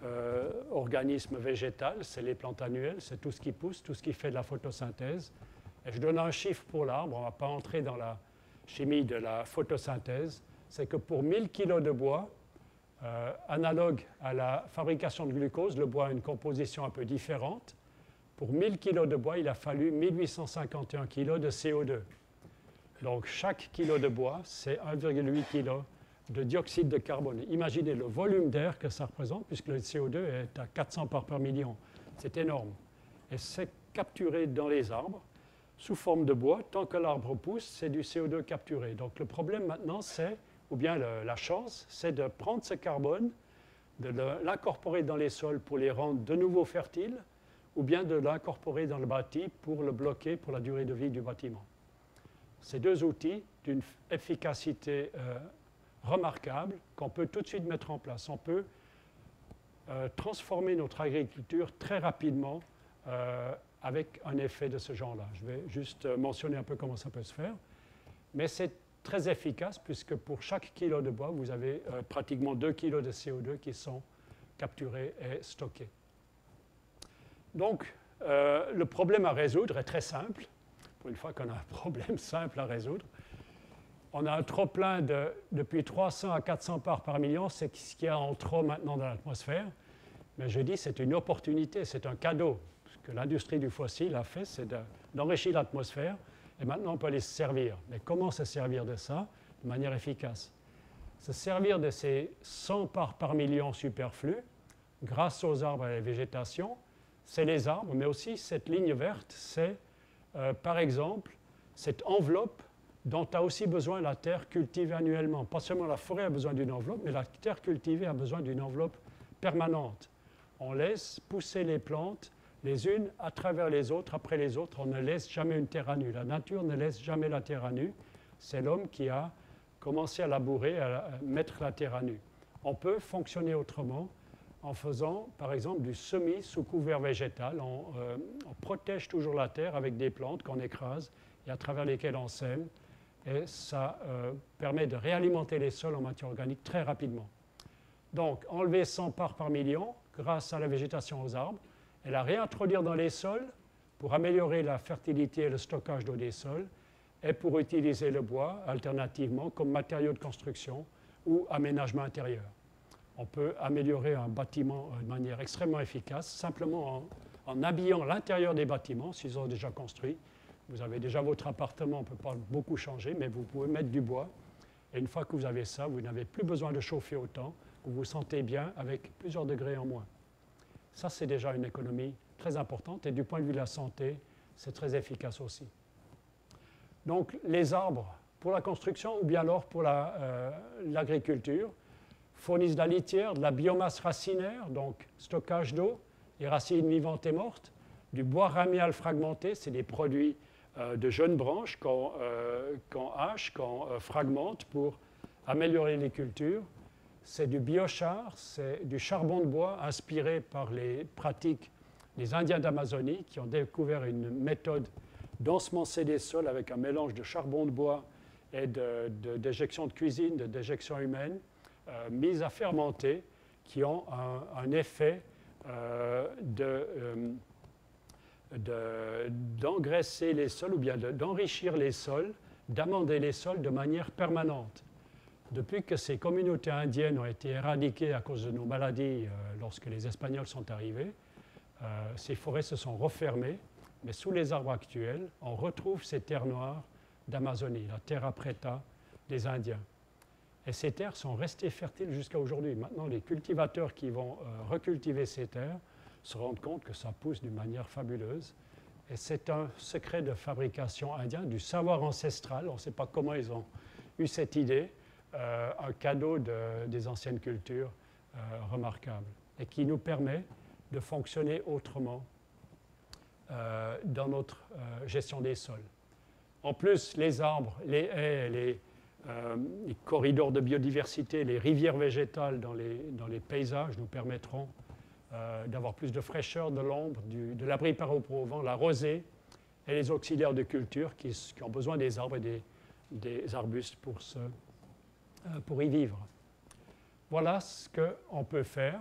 organisme végétal, c'est les plantes annuelles, c'est tout ce qui pousse, tout ce qui fait de la photosynthèse. Et je donne un chiffre pour l'arbre, on ne va pas entrer dans la chimie de la photosynthèse, c'est que pour 1000 kg de bois, analogue à la fabrication de glucose, le bois a une composition un peu différente. Pour 1000 kg de bois, il a fallu 1851 kg de CO2. Donc, chaque kilo de bois, c'est 1,8 kg de dioxyde de carbone. Imaginez le volume d'air que ça représente, puisque le CO2 est à 400 parts par million. C'est énorme. Et c'est capturé dans les arbres, sous forme de bois. Tant que l'arbre pousse, c'est du CO2 capturé. Donc, le problème maintenant, c'est, ou bien la chance, c'est de prendre ce carbone, de l'incorporer dans les sols pour les rendre de nouveau fertiles, ou bien de l'incorporer dans le bâti pour le bloquer pour la durée de vie du bâtiment. Ces deux outils d'une efficacité remarquable qu'on peut tout de suite mettre en place. On peut transformer notre agriculture très rapidement avec un effet de ce genre-là. Je vais juste mentionner un peu comment ça peut se faire. Mais c'est très efficace puisque pour chaque kilo de bois, vous avez pratiquement 2 kg de CO2 qui sont capturés et stockés. Donc, le problème à résoudre est très simple. Pour une fois qu'on a un problème simple à résoudre, on a un trop-plein depuis 300 à 400 parts par million, c'est ce qu'il y a en trop maintenant dans l'atmosphère. Mais je dis c'est une opportunité, c'est un cadeau. Ce que l'industrie du fossile a fait, c'est d'enrichir l'atmosphère. Et maintenant, on peut aller se servir. Mais comment se servir de ça de manière efficace? Se servir de ces 100 parts par million superflues, grâce aux arbres et à la végétation, c'est les arbres, mais aussi cette ligne verte, c'est par exemple cette enveloppe dont a aussi besoin la terre cultivée annuellement. Pas seulement la forêt a besoin d'une enveloppe, mais la terre cultivée a besoin d'une enveloppe permanente. On laisse pousser les plantes les unes à travers les autres, après les autres. On ne laisse jamais une terre à nu. La nature ne laisse jamais la terre à nu. C'est l'homme qui a commencé à labourer, à mettre la terre à nu. On peut fonctionner autrement en faisant, par exemple, du semis sous couvert végétal. On protège toujours la terre avec des plantes qu'on écrase et à travers lesquelles on sème. Et ça permet de réalimenter les sols en matière organique très rapidement. Donc, enlever 100 parts par million grâce à la végétation aux arbres et la réintroduire dans les sols pour améliorer la fertilité et le stockage d'eau des sols et pour utiliser le bois alternativement comme matériau de construction ou aménagement intérieur. On peut améliorer un bâtiment de manière extrêmement efficace, simplement en habillant l'intérieur des bâtiments, s'ils sont déjà construits. Vous avez déjà votre appartement, on ne peut pas beaucoup changer, mais vous pouvez mettre du bois. Et une fois que vous avez ça, vous n'avez plus besoin de chauffer autant, vous vous sentez bien avec plusieurs degrés en moins. Ça, c'est déjà une économie très importante et du point de vue de la santé, c'est très efficace aussi. Donc, les arbres pour la construction ou bien alors pour l'agriculture, fournissent de la litière, de la biomasse racinaire, donc stockage d'eau, des racines vivantes et mortes, du bois ramial fragmenté, c'est des produits de jeunes branches qu'on hache, qu'on fragmente pour améliorer les cultures. C'est du biochar, c'est du charbon de bois inspiré par les pratiques des Indiens d'Amazonie qui ont découvert une méthode d'ensemencer des sols avec un mélange de charbon de bois et d'éjection de cuisine, de déjection humaine, mises à fermenter, qui ont un effet d'engraisser les sols ou bien d'enrichir les sols, d'amender les sols de manière permanente. Depuis que ces communautés indiennes ont été éradiquées à cause de nos maladies lorsque les Espagnols sont arrivés, ces forêts se sont refermées, mais sous les arbres actuels, on retrouve ces terres noires d'Amazonie, la terra preta des Indiens. Et ces terres sont restées fertiles jusqu'à aujourd'hui. Maintenant, les cultivateurs qui vont recultiver ces terres se rendent compte que ça pousse d'une manière fabuleuse. Et c'est un secret de fabrication indien, du savoir ancestral. On ne sait pas comment ils ont eu cette idée, un cadeau des anciennes cultures remarquable, et qui nous permet de fonctionner autrement dans notre gestion des sols. En plus, les arbres, les haies, les corridors de biodiversité, les rivières végétales dans les paysages nous permettront d'avoir plus de fraîcheur, de l'ombre, de l'abri par au vent, la rosée et les auxiliaires de culture qui ont besoin des arbres et des arbustes pour y vivre. Voilà ce qu'on peut faire.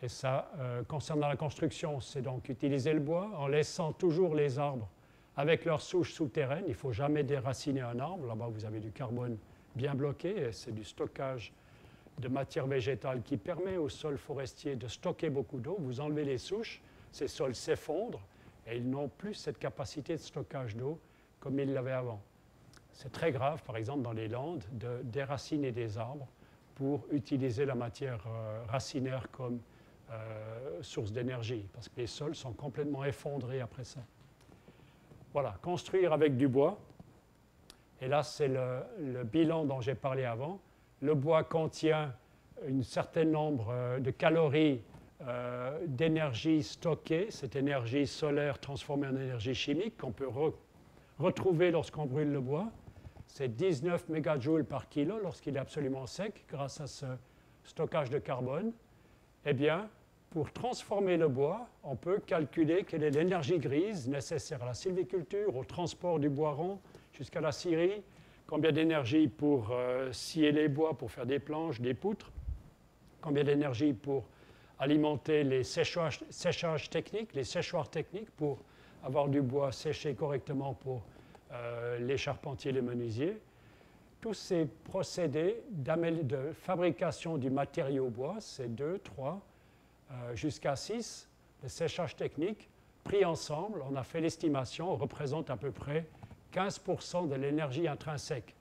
Et ça, concernant la construction, c'est donc utiliser le bois en laissant toujours les arbres avec leurs souches souterraines. Il ne faut jamais déraciner un arbre. Là-bas, vous avez du carbone bien bloqué. Et c'est du stockage de matière végétale qui permet au sol forestier de stocker beaucoup d'eau. Vous enlevez les souches, ces sols s'effondrent et ils n'ont plus cette capacité de stockage d'eau comme ils l'avaient avant. C'est très grave, par exemple, dans les Landes, de déraciner des arbres pour utiliser la matière racinaire comme source d'énergie, parce que les sols sont complètement effondrés après ça. Voilà, construire avec du bois. Et là, c'est le bilan dont j'ai parlé avant. Le bois contient un certain nombre de calories d'énergie stockée, cette énergie solaire transformée en énergie chimique qu'on peut retrouver lorsqu'on brûle le bois. C'est 19 mégajoules par kilo lorsqu'il est absolument sec grâce à ce stockage de carbone. Eh bien, pour transformer le bois, on peut calculer quelle est l'énergie grise nécessaire à la sylviculture, au transport du bois rond jusqu'à la scierie, combien d'énergie pour scier les bois, pour faire des planches, des poutres, combien d'énergie pour alimenter les séchages techniques, les séchoirs techniques pour avoir du bois séché correctement pour les charpentiers, les menuisiers. Tous ces procédés de fabrication du matériau bois, c'est 2, 3, jusqu'à 6, le séchage technique, pris ensemble, on a fait l'estimation, représente à peu près 15% de l'énergie intrinsèque.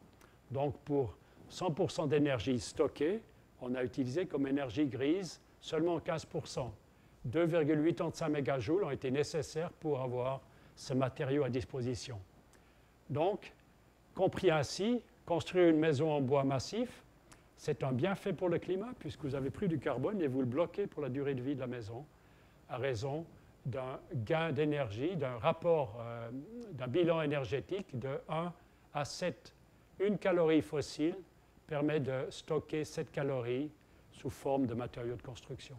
Donc pour 100% d'énergie stockée, on a utilisé comme énergie grise seulement 15%. 2,85 mégajoules ont été nécessaires pour avoir ce matériau à disposition. Donc, compris ainsi, construire une maison en bois massif, c'est un bienfait pour le climat puisque vous avez pris du carbone et vous le bloquez pour la durée de vie de la maison à raison d'un gain d'énergie, d'un rapport, d'un bilan énergétique de 1 à 7. Une calorie fossile permet de stocker 7 calories sous forme de matériaux de construction.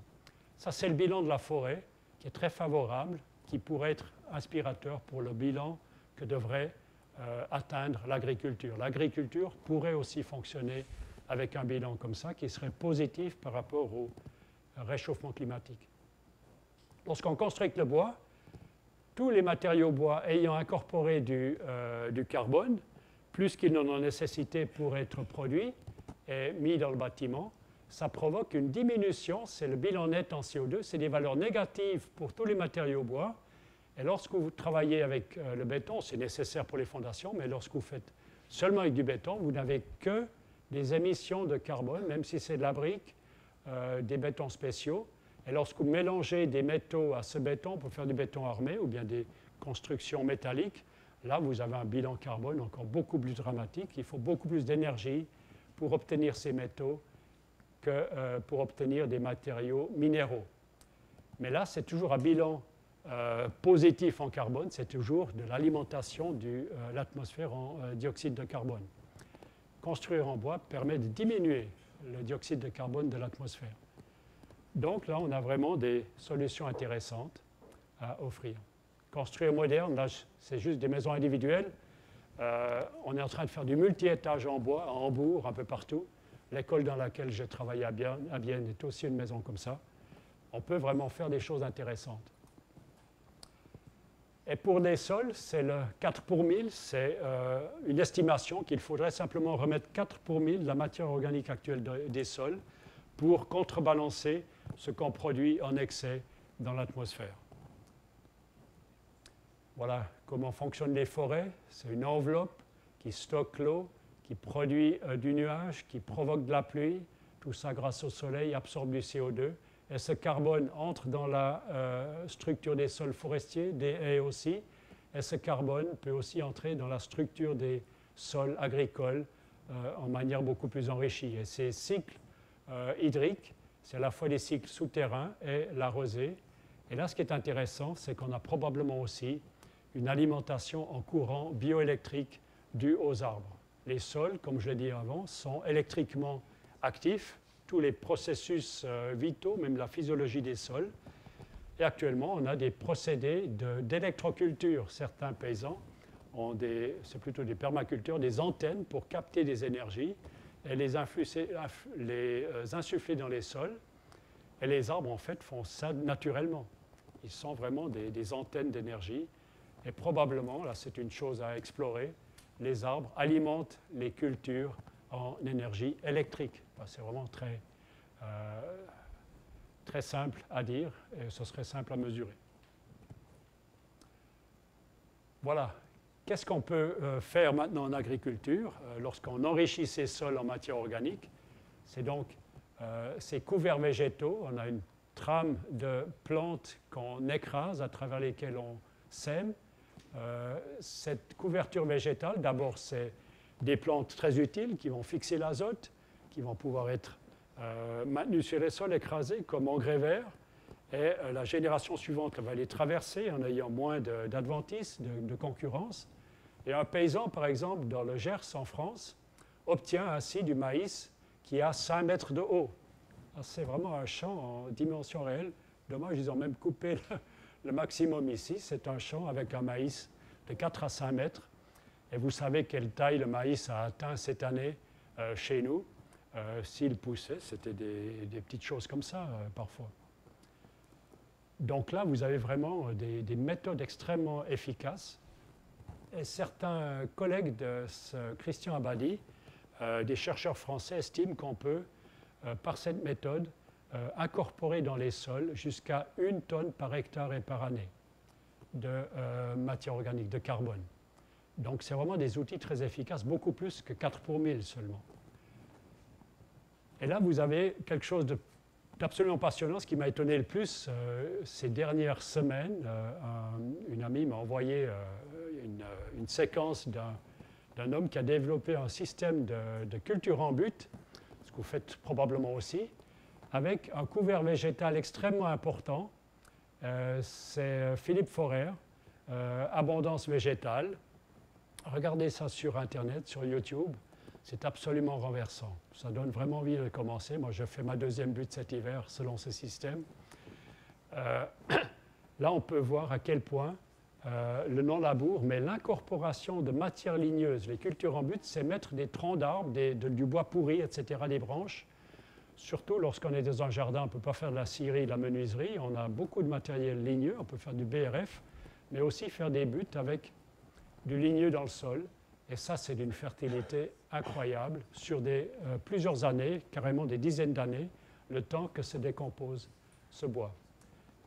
Ça, c'est le bilan de la forêt qui est très favorable, qui pourrait être inspirateur pour le bilan que devrait atteindre l'agriculture. L'agriculture pourrait aussi fonctionner avec un bilan comme ça qui serait positif par rapport au réchauffement climatique. Lorsqu'on construit avec le bois, tous les matériaux bois ayant incorporé du carbone, plus qu'ils n'en ont nécessité pour être produits et mis dans le bâtiment, ça provoque une diminution, c'est le bilan net en CO2, c'est des valeurs négatives pour tous les matériaux bois. Et lorsque vous travaillez avec le béton, c'est nécessaire pour les fondations, mais lorsque vous faites seulement avec du béton, vous n'avez que des émissions de carbone, même si c'est de la brique, des bétons spéciaux. Et lorsque vous mélangez des métaux à ce béton pour faire du béton armé ou bien des constructions métalliques, là, vous avez un bilan carbone encore beaucoup plus dramatique. Il faut beaucoup plus d'énergie pour obtenir ces métaux que pour obtenir des matériaux minéraux. Mais là, c'est toujours un bilan positif en carbone, c'est toujours de l'alimentation de l'atmosphère en dioxyde de carbone. Construire en bois permet de diminuer le dioxyde de carbone de l'atmosphère. Donc là, on a vraiment des solutions intéressantes à offrir. Construire moderne, là, c'est juste des maisons individuelles. On est en train de faire du multi-étage en bois, à Hambourg, un peu partout. L'école dans laquelle j'ai travaillé à Bienne est aussi une maison comme ça. On peut vraiment faire des choses intéressantes. Et pour les sols, c'est le 4 pour 1000, c'est une estimation qu'il faudrait simplement remettre 4 pour 1000 de la matière organique actuelle des sols pour contrebalancer ce qu'on produit en excès dans l'atmosphère. Voilà comment fonctionnent les forêts. C'est une enveloppe qui stocke l'eau, qui produit du nuage, qui provoque de la pluie. Tout ça grâce au soleil absorbe du CO2. Et ce carbone entre dans la structure des sols forestiers, des haies aussi. Et ce carbone peut aussi entrer dans la structure des sols agricoles en manière beaucoup plus enrichie. Et ces cycles hydriques, c'est à la fois des cycles souterrains et la rosée. Et là, ce qui est intéressant, c'est qu'on a probablement aussi une alimentation en courant bioélectrique due aux arbres. Les sols, comme je l'ai dit avant, sont électriquement actifs, tous les processus vitaux, même la physiologie des sols. Et actuellement, on a des procédés d'électroculture. Certains paysans ont c'est plutôt des permacultures, des antennes pour capter des énergies et les insuffler dans les sols. Et les arbres, en fait, font ça naturellement. Ils sont vraiment des antennes d'énergie. Et probablement, là, c'est une chose à explorer, les arbres alimentent les cultures en énergie électrique. C'est vraiment très simple à dire et ce serait simple à mesurer. Voilà. Qu'est-ce qu'on peut faire maintenant en agriculture lorsqu'on enrichit ces sols en matière organique? C'est donc ces couverts végétaux. On a une trame de plantes qu'on écrase à travers lesquelles on sème. Cette couverture végétale, d'abord, c'est des plantes très utiles qui vont fixer l'azote, qui vont pouvoir être maintenues sur les sols, écrasées comme engrais verts. Et la génération suivante va les traverser en ayant moins d'adventices, de concurrence. Et un paysan, par exemple, dans le Gers, en France, obtient ainsi du maïs qui a 5 mètres de haut. C'est vraiment un champ en dimension réelle. Dommage, ils ont même coupé le maximum ici. C'est un champ avec un maïs de 4 à 5 mètres. Et vous savez quelle taille le maïs a atteint cette année chez nous. S'il poussait, c'était des petites choses comme ça parfois. Donc là, vous avez vraiment des méthodes extrêmement efficaces. Et certains collègues de Christian Abadie, des chercheurs français, estiment qu'on peut, par cette méthode, incorporer dans les sols jusqu'à 1 tonne par hectare et par année de matière organique, de carbone. Donc c'est vraiment des outils très efficaces, beaucoup plus que 4 pour 1000 seulement. Et là, vous avez quelque chose d'absolument passionnant. Ce qui m'a étonné le plus ces dernières semaines, une amie m'a envoyé une séquence d'un homme qui a développé un système de culture en but, ce que vous faites probablement aussi, avec un couvert végétal extrêmement important. C'est Philippe Forer, Abondance végétale. Regardez ça sur Internet, sur YouTube. C'est absolument renversant. Ça donne vraiment envie de commencer. Moi, je fais ma 2e butte cet hiver selon ce système. Là, on peut voir à quel point le non-labour, mais l'incorporation de matières ligneuses, les cultures en but, c'est mettre des troncs d'arbres, du bois pourri, etc., des branches. Surtout lorsqu'on est dans un jardin, on ne peut pas faire de la scierie, de la menuiserie. On a beaucoup de matériel ligneux. On peut faire du BRF, mais aussi faire des buttes avec du ligneux dans le sol. Et ça, c'est d'une fertilité incroyable sur plusieurs années, carrément des dizaines d'années, le temps que se décompose ce bois.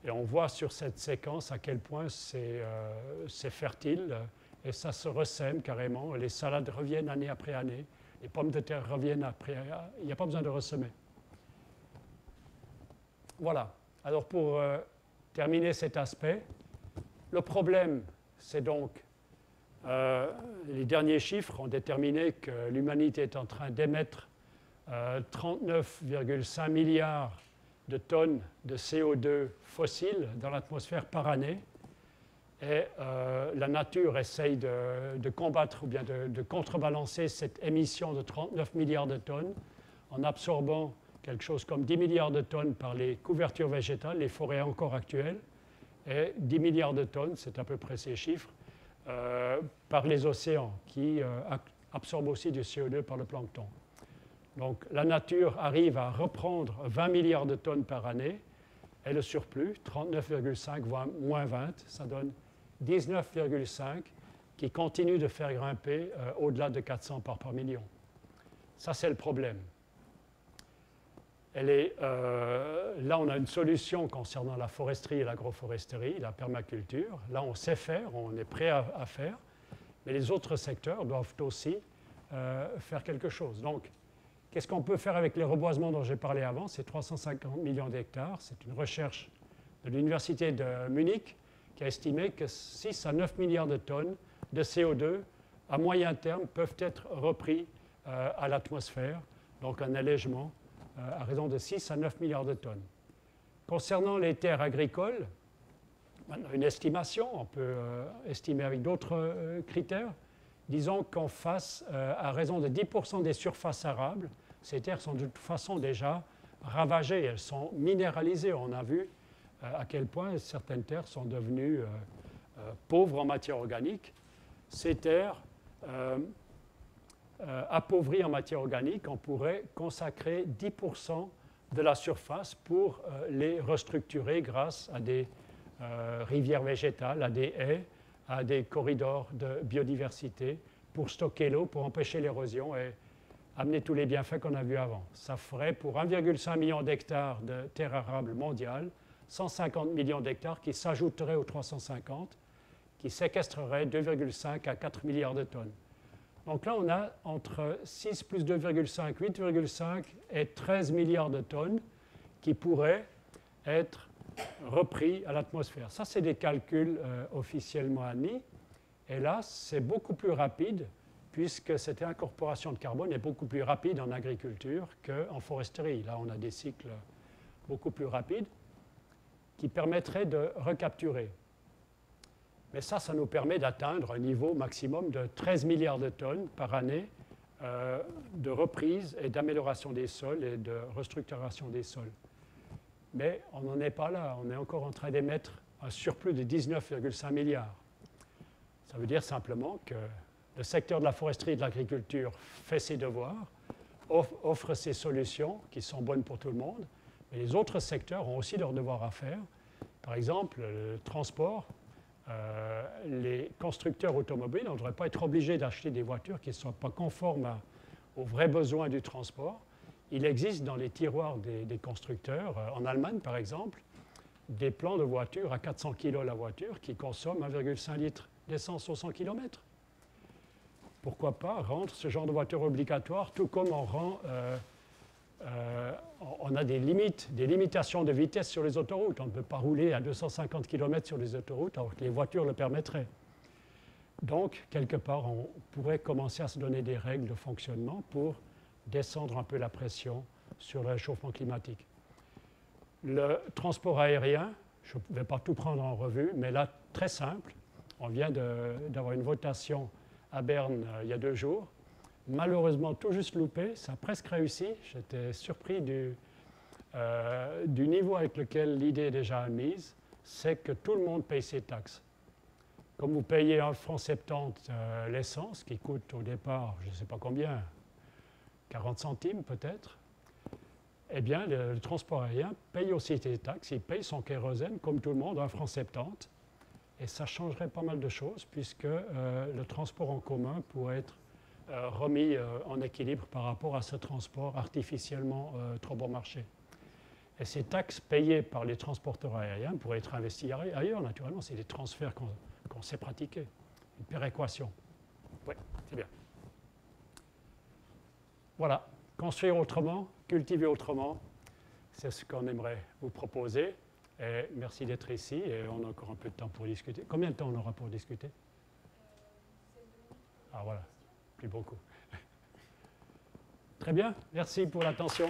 Et on voit sur cette séquence à quel point c'est fertile et ça se ressème carrément. Les salades reviennent année après année, les pommes de terre reviennent après. Il n'y a pas besoin de ressemer. Voilà. Alors pour terminer cet aspect, le problème, c'est donc les derniers chiffres ont déterminé que l'humanité est en train d'émettre 39,5 milliards de tonnes de CO2 fossile dans l'atmosphère par année. Et la nature essaye de combattre ou bien de contrebalancer cette émission de 39 milliards de tonnes en absorbant quelque chose comme 10 milliards de tonnes par les couvertures végétales, les forêts encore actuelles, et 10 milliards de tonnes, c'est à peu près ces chiffres, par les océans qui absorbent aussi du CO2 par le plancton. Donc la nature arrive à reprendre 20 milliards de tonnes par année et le surplus, 39,5 moins 20, ça donne 19,5 qui continue de faire grimper au-delà de 400 parts par million. Ça, c'est le problème. Là, on a une solution concernant la foresterie et l'agroforesterie, la permaculture. Là, on sait faire, on est prêt à faire, mais les autres secteurs doivent aussi faire quelque chose. Donc, qu'est-ce qu'on peut faire avec les reboisements dont j'ai parlé avant? C'est 350 millions d'hectares. C'est une recherche de l'Université de Munich qui a estimé que 6 à 9 milliards de tonnes de CO2 à moyen terme peuvent être repris à l'atmosphère, donc un allègement à raison de 6 à 9 milliards de tonnes. Concernant les terres agricoles, une estimation, on peut estimer avec d'autres critères. Disons qu'on fasse à raison de 10% des surfaces arables, ces terres sont de toute façon déjà ravagées, elles sont minéralisées. On a vu à quel point certaines terres sont devenues pauvres en matière organique. Ces terres appauvries en matière organique, on pourrait consacrer 10% de la surface pour les restructurer grâce à des rivières végétales, à des haies, à des corridors de biodiversité pour stocker l'eau, pour empêcher l'érosion et amener tous les bienfaits qu'on a vus avant. Ça ferait pour 1,5 million d'hectares de terres arables mondiales, 150 millions d'hectares qui s'ajouteraient aux 350, qui séquestreraient 2,5 à 4 milliards de tonnes. Donc là, on a entre 6 plus 2,5, 8,5 et 13 milliards de tonnes qui pourraient être repris à l'atmosphère. Ça, c'est des calculs officiellement admis. Et là, c'est beaucoup plus rapide puisque cette incorporation de carbone est beaucoup plus rapide en agriculture qu'en foresterie. Là, on a des cycles beaucoup plus rapides qui permettraient de recapturer. Mais ça nous permet d'atteindre un niveau maximum de 13 milliards de tonnes par année de reprise et d'amélioration des sols et de restructuration des sols. Mais on n'en est pas là. On est encore en train d'émettre un surplus de 19,5 milliards. Ça veut dire simplement que le secteur de la foresterie et de l'agriculture fait ses devoirs, offre ses solutions qui sont bonnes pour tout le monde, mais les autres secteurs ont aussi leurs devoirs à faire. Par exemple, le transport. Les constructeurs automobiles, on ne devrait pas être obligés d'acheter des voitures qui ne sont pas conformes aux vrais besoins du transport. Il existe dans les tiroirs des constructeurs, en Allemagne par exemple, des plans de voitures à 400 kg la voiture qui consomment 1,5 litre d'essence au 100 km. Pourquoi pas rendre ce genre de voiture obligatoire, tout comme on a des limitations de vitesse sur les autoroutes. On ne peut pas rouler à 250 km sur les autoroutes alors que les voitures le permettraient. Donc, quelque part, on pourrait commencer à se donner des règles de fonctionnement pour descendre un peu la pression sur le réchauffement climatique. Le transport aérien, je ne vais pas tout prendre en revue, mais là, très simple. On vient d'avoir une votation à Berne il y a 2 jours. Malheureusement, tout juste loupé, ça a presque réussi. J'étais surpris du niveau avec lequel l'idée est déjà admise, c'est que tout le monde paye ses taxes. Comme vous payez 1,70 franc l'essence, qui coûte au départ, je ne sais pas combien, 40 centimes peut-être, eh bien, le transport aérien paye aussi ses taxes, il paye son kérosène, comme tout le monde, 1,70 franc. Et ça changerait pas mal de choses, puisque le transport en commun pourrait être remis en équilibre par rapport à ce transport artificiellement trop bon marché. Et ces taxes payées par les transporteurs aériens pourraient être investies ailleurs, naturellement. C'est des transferts qu'on sait pratiquer. Une péréquation. Oui, c'est bien. Voilà. Construire autrement, cultiver autrement, c'est ce qu'on aimerait vous proposer. Et merci d'être ici et on a encore un peu de temps pour discuter. Combien de temps on aura pour discuter? Ah voilà. Plus beaucoup. Très bien, merci pour l'attention.